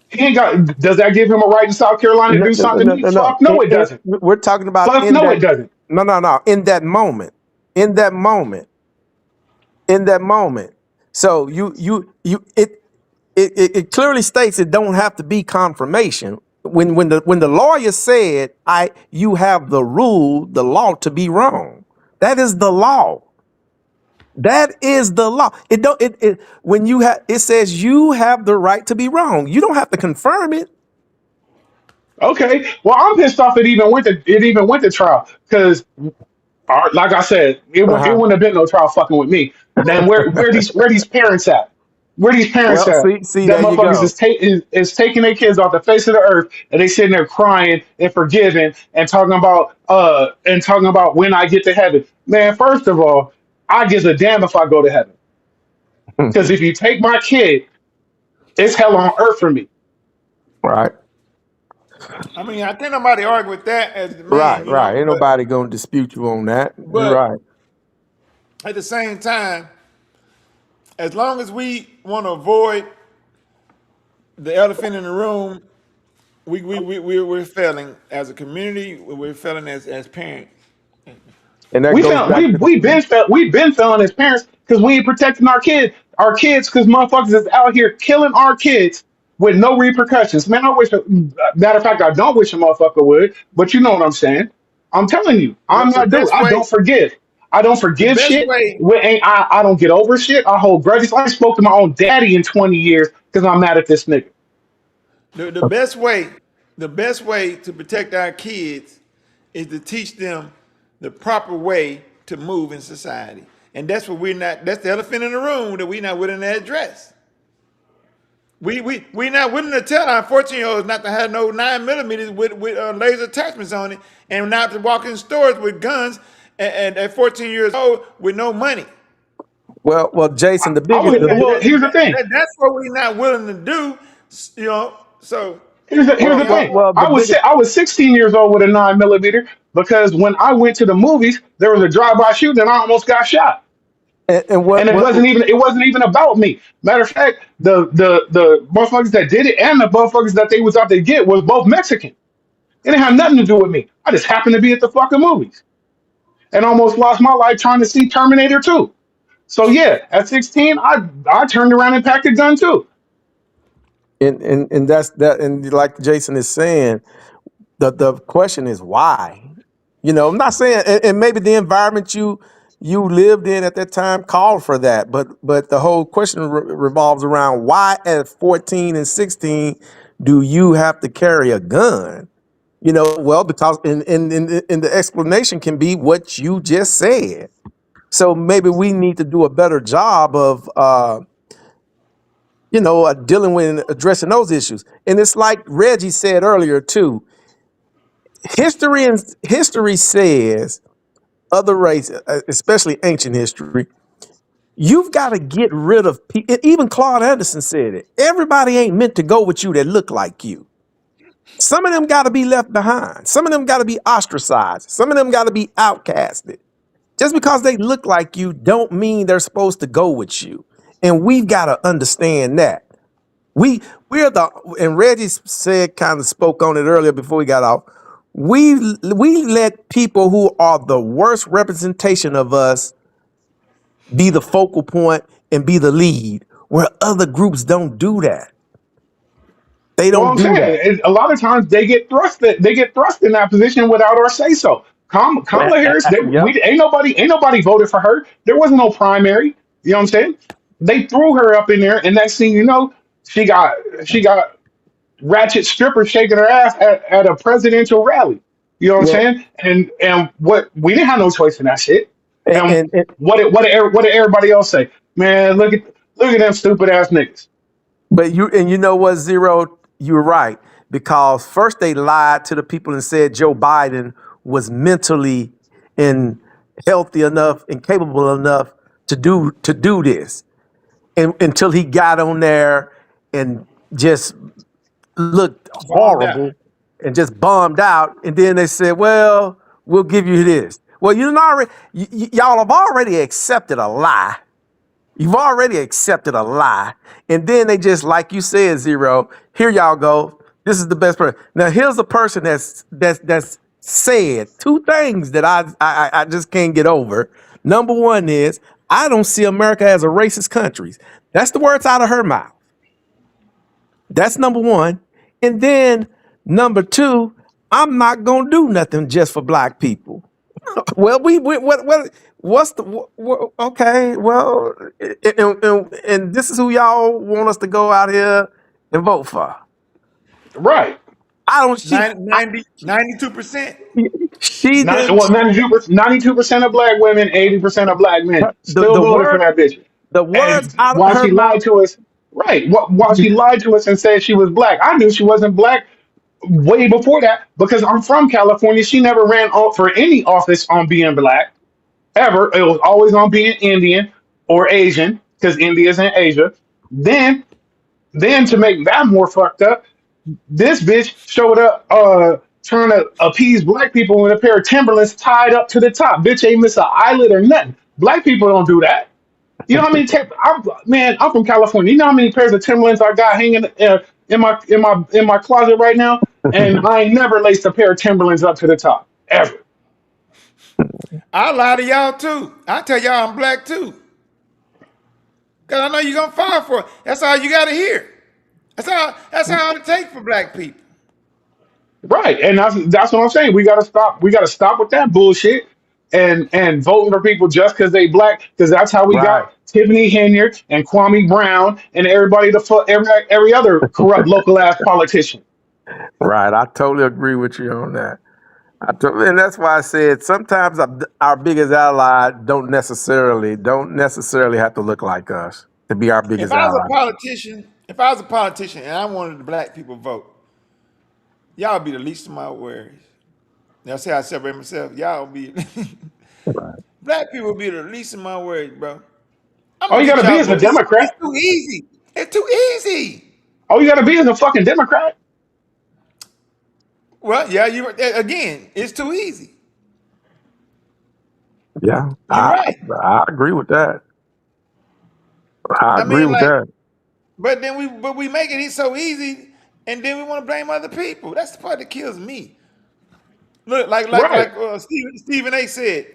He ain't got. Does that give him a right in South Carolina to No, do no, something to no, me? no, no. Fuck no, it doesn't. We're talking about Fuck in no, that. it doesn't. No, no, no. In that moment. In that moment. In that moment. So it clearly states it don't have to be confirmation. When the lawyer said, you have the rule, the law to be wrong. That is the law. That is the law. It don't it when you have it says you have the right to be wrong. You don't have to confirm it. Okay. Well, I'm pissed off it even went to trial, because, like I said, it Uh-huh. wouldn't have been no trial fucking with me. Then where these parents at? Where these parents Well, at? see, That there you motherfuckers go. is taking their kids off the face of the earth, and they sitting there crying and forgiving and talking about when I get to heaven. Man, first of all, I give a damn if I go to heaven, because if you take my kid, it's hell on earth for me. Right. I mean, I think nobody argue with that as the Right, man, right. Ain't But nobody gonna dispute you on that. You're but right. at the same time, as long as we want to avoid the elephant in the room, we're failing as a community. We're failing as parents. And that We goes felt back we to we've been failing as parents, because we ain't protecting our kids, because motherfuckers is out here killing our kids with no repercussions. Man, I wish. Matter of fact, I don't wish a motherfucker would, but you know what I'm saying. I'm telling you, The, I'm the not doing. best I way, don't forgive. I don't the forgive best shit. way, I don't get over shit. I hold grudges. I ain't spoke to my own daddy in 20 years because I'm mad at this nigga. the best way, the best way to protect our kids is to teach them the proper way to move in society. And that's what we're not. That's the elephant in the room that we're not willing to address. We not willing to tell our 14-year-olds not to have no 9 millimeters with laser attachments on it, and not to walk in stores with guns and at 14 years old with no money. well, Jason, the I biggest would. the Well, here's the thing. That's what we're not willing to do. So Here's the thing. the biggest I was 16 years old with a 9 millimeter, because when I went to the movies, there was a drive-by shooting and I almost got shot. and And it wasn't even about me. Matter of fact, the motherfuckers that did it and the motherfuckers that they was out to get was both Mexican. It didn't have nothing to do with me. I just happened to be at the fucking movies and almost lost my life trying to see Terminator 2. So yeah, at 16, I turned around and packed a gun too. And that's that. And like Jason is saying, the question is why. I'm not saying, and maybe the environment you lived in at that time called for that, but the whole question revolves around why at 14 and 16 do you have to carry a gun? Well, because and the explanation can be what you just said. So maybe we need to do a better job of dealing with and addressing those issues. And it's like Reggie said earlier too. History says other races, especially ancient history, you've got to get rid of people. Even Claude Anderson said it. Everybody ain't meant to go with you that look like you. Some of them got to be left behind. Some of them got to be ostracized. Some of them got to be outcasted. Just because they look like you don't mean they're supposed to go with you. And we've got to understand that. We're the and Reggie said kind of spoke on it earlier before we got off. We let people who are the worst representation of us be the focal point and be the lead, where other groups don't do that. They Well, don't I'm do saying that. a lot of times they get thrust in that position without our say so. Kamala Harris, Yep. we ain't nobody voted for her. There wasn't no primary. You know what I'm saying? They threw her up in there, and next thing you know, she got she got ratchet strippers shaking her ass at a presidential rally. You know what I'm Well, saying? And what we didn't have no choice in that shit. and, And and, what did everybody else say? Man, look at them stupid ass niggas. But you know what, Zero? You're right. Because first they lied to the people and said Joe Biden was mentally and healthy enough and capable enough to do this. And until he got on there and just looked Bombed out. horrible and just bombed out. And then they said, well, we'll give you this. Well, y'all have already accepted a lie. You've already accepted a lie. And then they just, like you said, Zero, here y'all go. This is the best person. Now, here's a person that's said two things that I just can't get over. Number one is, I don't see America as a racist country. That's the words out of her mouth. That's number one. And then number two, I'm not gonna do nothing just for black people. Well, what's the okay? Well, and this is who y'all want us to go out here and vote for. Right. I don't. She 92%. she Not, didn't. well, 92% of black women, 80% of black men The still the voted for word that bitch. the words And out of while her she lied mouth. to us, right? While she lied to us and said she was black, I knew she wasn't black way before that because I'm from California. She never ran for any office on being black ever. It was always on being Indian or Asian because India's in Asia. Then, then to make that more fucked up, this bitch showed up trying to appease black people with a pair of Timberlands tied up to the top. Bitch ain't miss an eyelid or nothing. Black people don't do that. You know how many? Man, I'm from California. You know how many pairs of Timberlands I got hanging in my closet right now? And I ain't never laced a pair of Timberlands up to the top ever. I lie to y'all too. I tell y'all I'm black too. Because I know you're going to fall for it. That's all you got to hear. That's how it takes for black people. Right, and that's what I'm saying. We gotta stop. We gotta stop with that bullshit and voting for people just because they black. Because that's how we Right, got Tiffany Henyard and Kwame Brown and everybody the fuck every other corrupt local ass politician. right. I totally agree with you on that. And that's why I said sometimes our biggest ally don't necessarily have to look like us to be our If biggest I was ally. a politician, and I wanted the black people to vote, y'all would be the least of my worries. Now see how I separate myself. Y'all be Right. black people be the least of my worries, bro. I'm All gonna you get gotta be y'all is a vote. It's Democrat. too easy. It's too easy. All you gotta be is a fucking Democrat. Well, yeah, you again. It's too easy. Yeah, You're right. I agree with that. I I agree mean, with like, that. but we make it so easy, and then we want to blame other people. That's the part that kills me. Look, Right. Stephen A. said.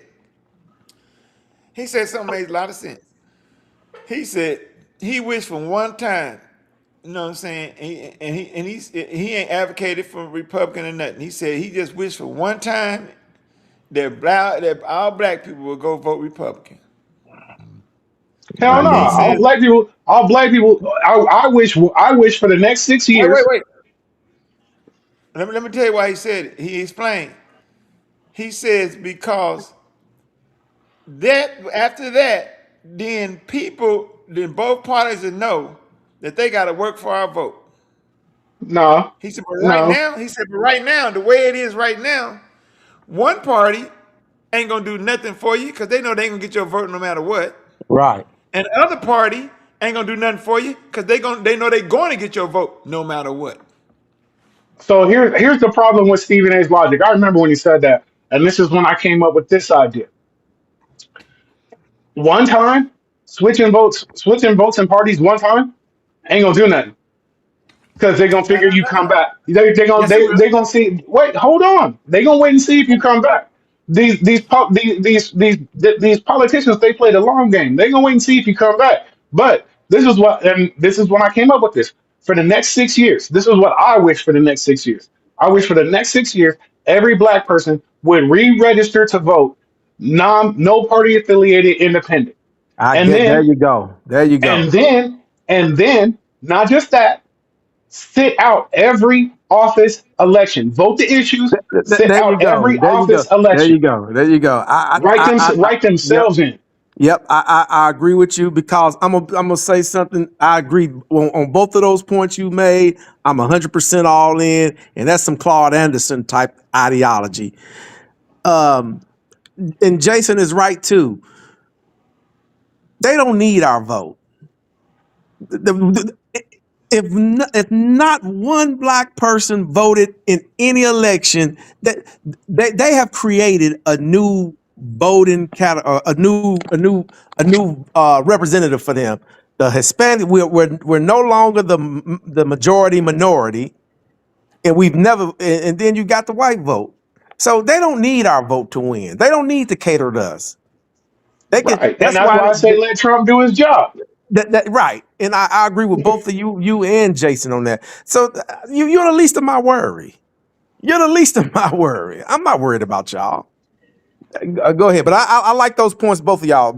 He said something made a lot of sense. He said he wished for one time. You know what I'm saying? He ain't advocated for Republican or nothing. He said he just wished for one time that all black people will go vote Republican. Hell no. He All said, black people. All black people. I wish. I wish for the next six years. wait. Let me tell you why he said it. He explained. He says because that after that, then both parties will know that they got to work for our vote. No. No. He said, but right now, the way it is right now, one party ain't gonna do nothing for you because they know they ain't gonna get your vote no matter what. Right. And the other party ain't gonna do nothing for you because they know they going to get your vote no matter what. So here's the problem with Stephen A's logic. I remember when he said that, and this is when I came up with this idea. One time, switching votes and parties one time ain't gonna do nothing. Because they're gonna No, figure no, you no, come no. back. They gonna see. Wait, hold on. They gonna wait and see if you come back. These politicians, they play the long game. They gonna wait and see if you come back. But this is when I came up with this for the next 6 years. This is what I wish for the next 6 years. I wish for the next 6 years every black person would re-register to vote, no party affiliated, independent, I and get there then you go. There you and go. then and then not just that, sit out every office election. Vote the issues. Sit There you out go. every There you go. office There you election. go. There you go. Write Yep. themselves in. Yep. I agree with you because I'm gonna say something. I agree on both of those points you made. I'm 100% all in, and that's some Claude Anderson type ideology. Um, and Jason is right too. They don't need our vote. If not one black person voted in any election, that they have created a new voting a new representative for them. The Hispanic, we're no longer the majority minority, and we've never. And then you got the white vote, so they don't need our vote to win. They don't need to cater to us. They can. Right. And That's that's why. why I say let Trump do his job. Right, and I agree with both of you and Jason on that. So you're the least of my worry. You're the least of my worry. I'm not worried about y'all. Go ahead, but I like those points both of y'all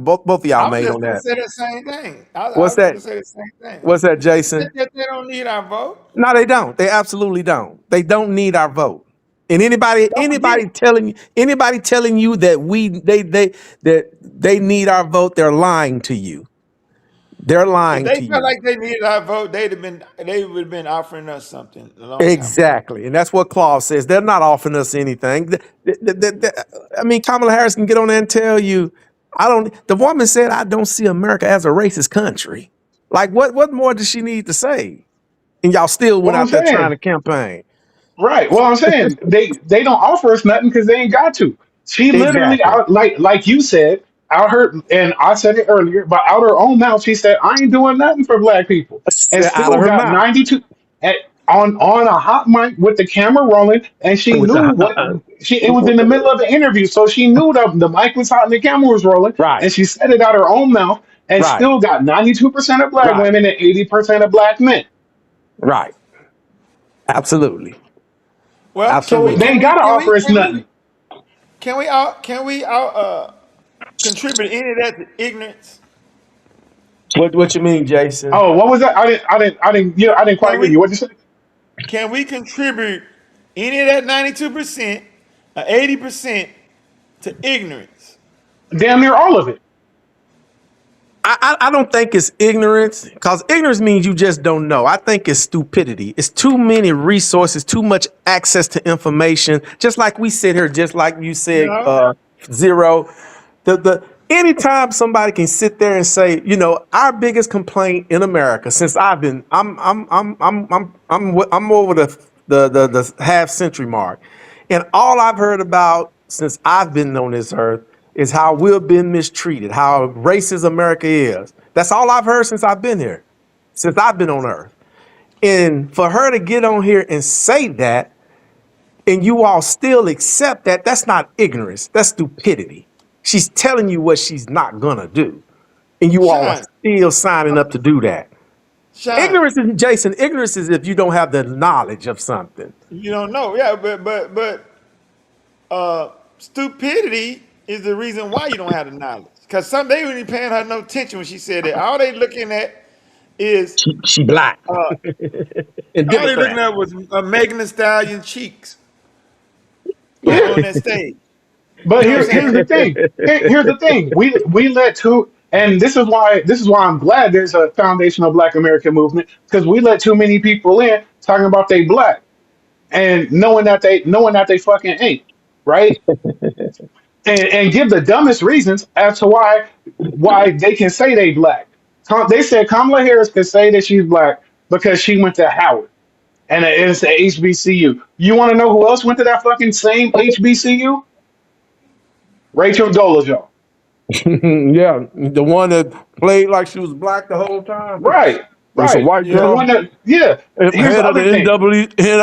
I was made just on gonna that. say the same thing. I What's was just that? gonna say the same thing. What's that, Jason? They don't need our vote. No, they don't. They absolutely don't. They don't need our vote. And anybody Don't forget, anybody telling you that they need our vote, they're lying to you. They're if lying they to felt you. like they needed our vote, they would have been offering us something a long time ago. Exactly, and that's what Claude says. They're not offering us anything. I mean, Kamala Harris can get on there and tell you, I don't. The woman said, "I don't see America as a racist country." Like, what more does she need to say? And y'all still went Well, I'm out there trying saying. to campaign. Right. Well, I'm saying they don't offer us nothing because they ain't got to. She literally Exactly. out like you said out her, and I said it earlier, but out her own mouth she said I ain't doing nothing for black people, and Out of still her got mouth 92 at, on a hot mic with the camera rolling, and she with knew what the she it was in the middle of the interview, so she knew the mic was hot and the camera was rolling, right, and she said it out her own mouth, and right, still got 92% of black right, women and 80% of black men. right. Absolutely, Well, So they absolutely. ain't gotta offer us nothing. can we all contribute any of that to ignorance? What you mean, Jason? Oh, what was that? I didn't quite Can hear we you. What did you say? can we contribute any of that 92% or 80% to ignorance? Damn near all of it. I don't think it's ignorance because ignorance means you just don't know. I think it's stupidity. It's too many resources, too much access to information. Just like we sit here, just like you said, No, zero. The anytime somebody can sit there and say, our biggest complaint in America since I'm over the half century mark, and all I've heard about since I've been on this earth is how we've been mistreated, how racist America is. That's all I've heard since I've been here, since I've been on earth. And for her to get on here and say that and you all still accept that, that's not ignorance, that's stupidity. She's telling you what she's not gonna do, and you all are Shine, still signing up to do that. shine. Ignorance is, Jason, ignorance is if you don't have the knowledge of something. You don't know, yeah, stupidity is the reason why you don't have the knowledge. Because some they weren't even paying her no attention when she said that. All they looking at is She black and all they looking Democrat. at was Megan Thee Stallion cheeks Yeah. on that stage. But You know what I'm here's saying? the thing. Here's the thing. We let too, and this is why I'm glad there's a foundational Black American movement, because we let too many people in talking about they black and knowing that they fucking ain't, right, and give the dumbest reasons as to why they can say they black. They said Kamala Harris can say that she's black because she went to Howard and it's a HBCU. You want to know who else went to that fucking same HBCU? Rachel Dolezal. Yeah, the one that played like she was black the whole time. Right, It's a right. white The Yeah. girl, one that, yeah. Here's the head of the other thing.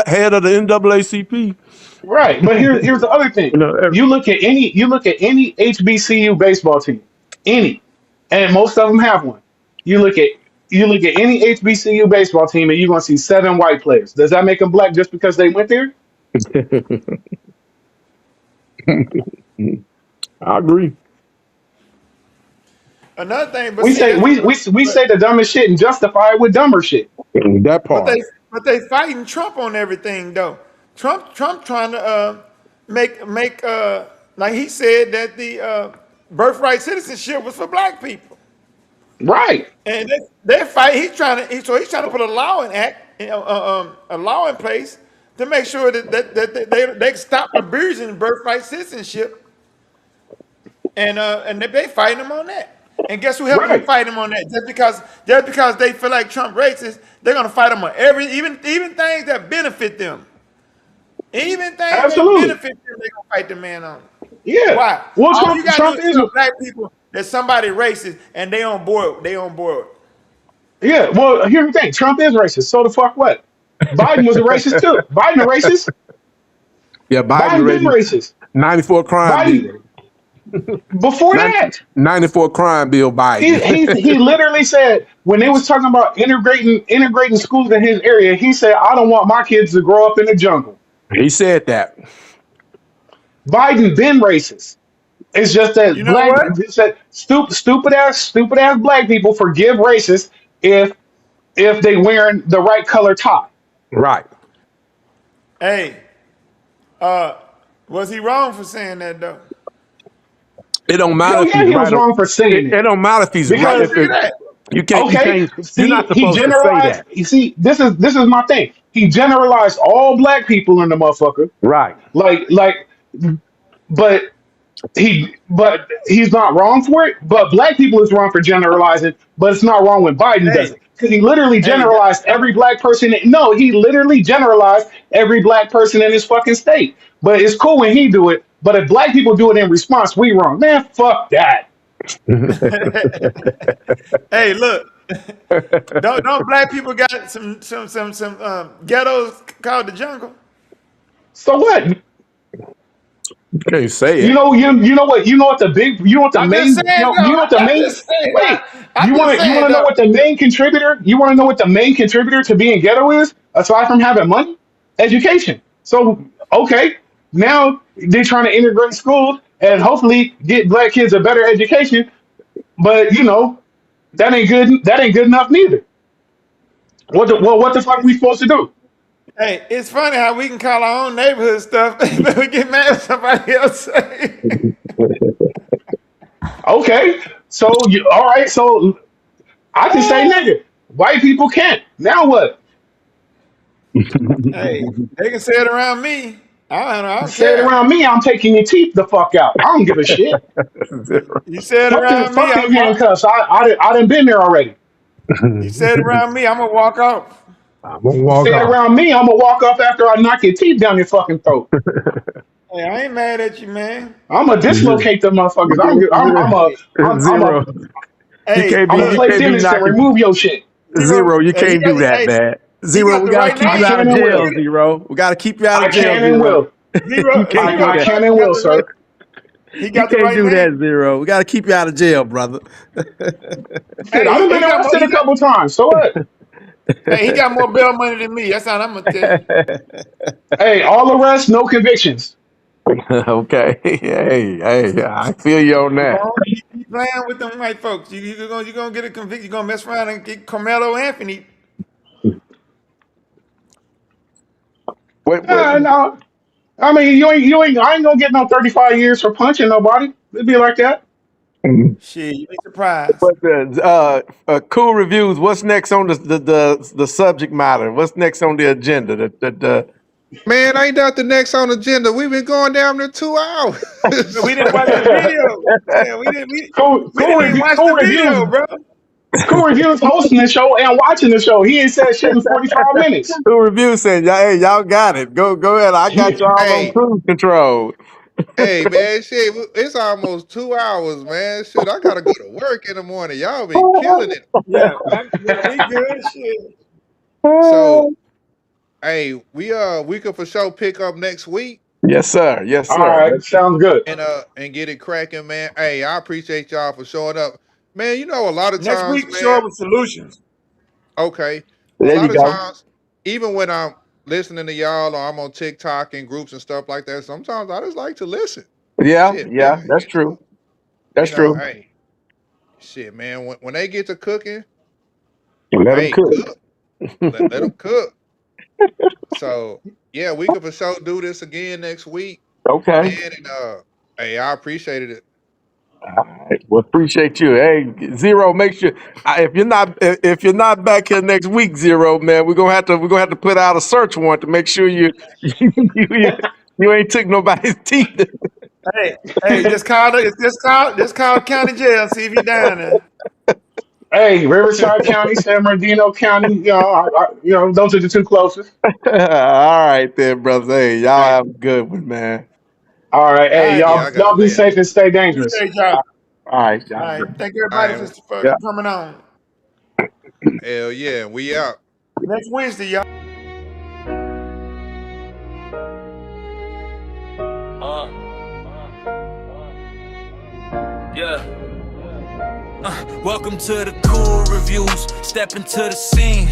head of the NAACP. Right, but here's the other thing. You know, You look at any HBCU baseball team, any, and most of them have one. You look at you look at any HBCU baseball team, and you're gonna see 7 white players. Does that make them black just because they went there? I agree. Another thing, but We see say that, we but say the dumbest shit and justify it with dumber shit. That but part. they fighting Trump on everything though. Trump trying to make like he said that the birthright citizenship was for black people. Right, And they fight. He's trying to put a law in act, a law in place to make sure that they stop abusing birthright citizenship, and they fighting him on that. And guess who helping them right, fight him on that? Just because they feel like Trump racist, they're gonna fight him on even things that benefit them. Even things that absolutely, benefit them, they're gonna fight the man on. yeah. Why? Well, All you gotta do Trump is is. tell black people that somebody racist and they on board. They on board. Yeah, well, here's the thing. Trump is racist. So the fuck what? Biden was a racist too. Biden a racist. Yeah, Biden Biden been ready. racist. 94 crime Biden bill. before that, 94 crime bill he Biden. he literally said when they was talking about integrating schools in his area, he said, "I don't want my kids to grow up in the jungle." He said that. Biden been racist. It's just that You know what? it's that stupid ass black people forgive racists if they wearing the right color tie. Right. Hey, uh, was he wrong for saying that though? It don't matter Hell if yeah, he's he was right or wrong for saying it it don't matter if he's right. Yeah, because see that? You can't. You okay, can't. You're see, not he supposed to say generalized. that. You see, this is my thing. He generalized all black people in the motherfucker. Right. Like, but he's not wrong for it. But black people is wrong for generalizing. But it's not wrong when Biden does Hey, it because he literally hey, generalized every black person. No, he literally generalized every black person in his fucking state. But it's cool when he do it. But if black people do it in response, we wrong. Man, fuck that. hey, look. Don't black people got some ghettos called the jungle? So what? You can't say You it. know, you know what the big, you know what the I'm just main, saying you though. know what the I'm main, just saying. wait, I'm you just want saying to know though. what the main contributor, you want to know what the main contributor to being ghetto is, aside from having money? Education. So, okay, now they're trying to integrate schools and hopefully get black kids a better education, but that ain't good enough neither. What the fuck we supposed to do? Hey, it's funny how we can call our own neighborhood stuff, but we get mad when somebody else say. Okay, so all right, so I can say nigga, white people can't. Now what? Hey, they can say it around me. I don't Say it care. around me, I'm taking your teeth the fuck out. I don't give a shit. You say it Fuck them, around me, fuck them I'm walk. handcuffs. I done been there already. You say it around me, I'm gonna walk off. I'm gonna walk Say it off. around me, I'm gonna walk off after I knock your teeth down your fucking throat. Hey, I ain't mad at you, man. I'm gonna dislocate the motherfuckers. Zero. You Hey, can't be. I'm gonna You look, play can't be tennis and knocking. remove your shit. Zero. You Hey, can't do that, hey, man. he Zero. got We the gotta right keep I you name. out can of and jail. will. Zero. We gotta keep you out I of jail. can and Zero. will. You Zero, can't zero. do I that. can Trust and he got will, the right. sir. He You got the can't right do name. that, Zero. We got to keep you out of jail, brother. Shit, Hey, I've he been got more. arrested a couple times. So what? He got more bail money than me. That's all I'm gonna tell you. Hey, all arrests, no convictions. Okay. Hey, I feel you on Go that. on, keep playing with them white folks. You gonna get a conviction. You gonna mess around and get Carmelo Anthony. What, No, I mean you ain't. I ain't gonna get no 35 years for punching nobody. It'd be like that. Shit, you be surprised. but cool reviews. What's next on the subject matter? What's next on the agenda? Man, ain't that the next on the agenda? We've been going down there 2 hours. But we didn't watch the video. Yeah, we didn't. Cool, We cool didn't even review, watch cool the reviews, video, bro. cool reviews hosting the show and watching the show. He ain't said shit in 45 minutes. Cool reviews saying, hey, y'all got it. Go ahead. I got y'all on Hey, cruise control. hey, man, shit, it's almost 2 hours, man. Shoot, I gotta go to work in the morning. Y'all been killing it. Yeah, we good. Shit. So, hey, we could for sure pick up next week Yes, sir. Yes, All sir. right, sounds good. and get it cracking, man. Hey, I appreciate y'all for showing up, man. You know, a lot of Next times, week, show man. up with solutions. Okay, a There you lot of go. times, even when I'm listening to y'all or I'm on TikTok and groups and stuff like that, sometimes I just like to listen. Yeah, Shit, man. yeah, that's true. You That's know, true. hey, shit, man. When they get to cooking, Let them hey, cook. cook. Let them cook. So yeah, we could for sure do this again next week, Okay. man. And hey, I appreciated it. All right. Well, appreciate you. Hey, Zero, make sure if you're not back here next week, Zero, man, we're gonna have to put out a search warrant to make sure you you ain't took nobody's teeth. Hey, hey, just call county jail. See if he down there. Hey, Riverside County, San Bernardino County. Those are the two closest. All right, then, brothers. Hey, y'all Hey, have a good one, man. All right, All hey, right, yeah, y'all, I gotta y'all be lay it. safe and stay dangerous. appreciate y'all. All right, All y'all. right, thank All everybody right, for Yeah. coming on. hell yeah, we out. Next Wednesday, y'all. Yeah. Welcome to the cool reviews. Step into the scene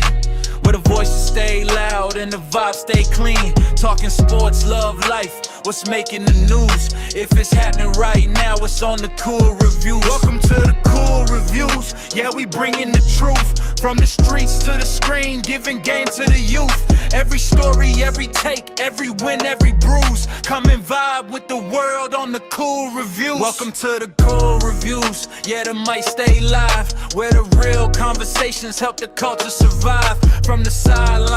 where the voices stay loud and the vibe stay clean. Talking sports, love, life, what's making the news. If it's happening right now, it's on the cool reviews. Welcome to the cool reviews. Yeah, we bringing the truth from the streets to the screen, giving game to the youth. Every story, every take, every win, every bruise. Come and vibe with the world on the cool reviews. Welcome to the cool reviews. Yeah, the mic stay live, where the real conversations help the culture survive. From the sideline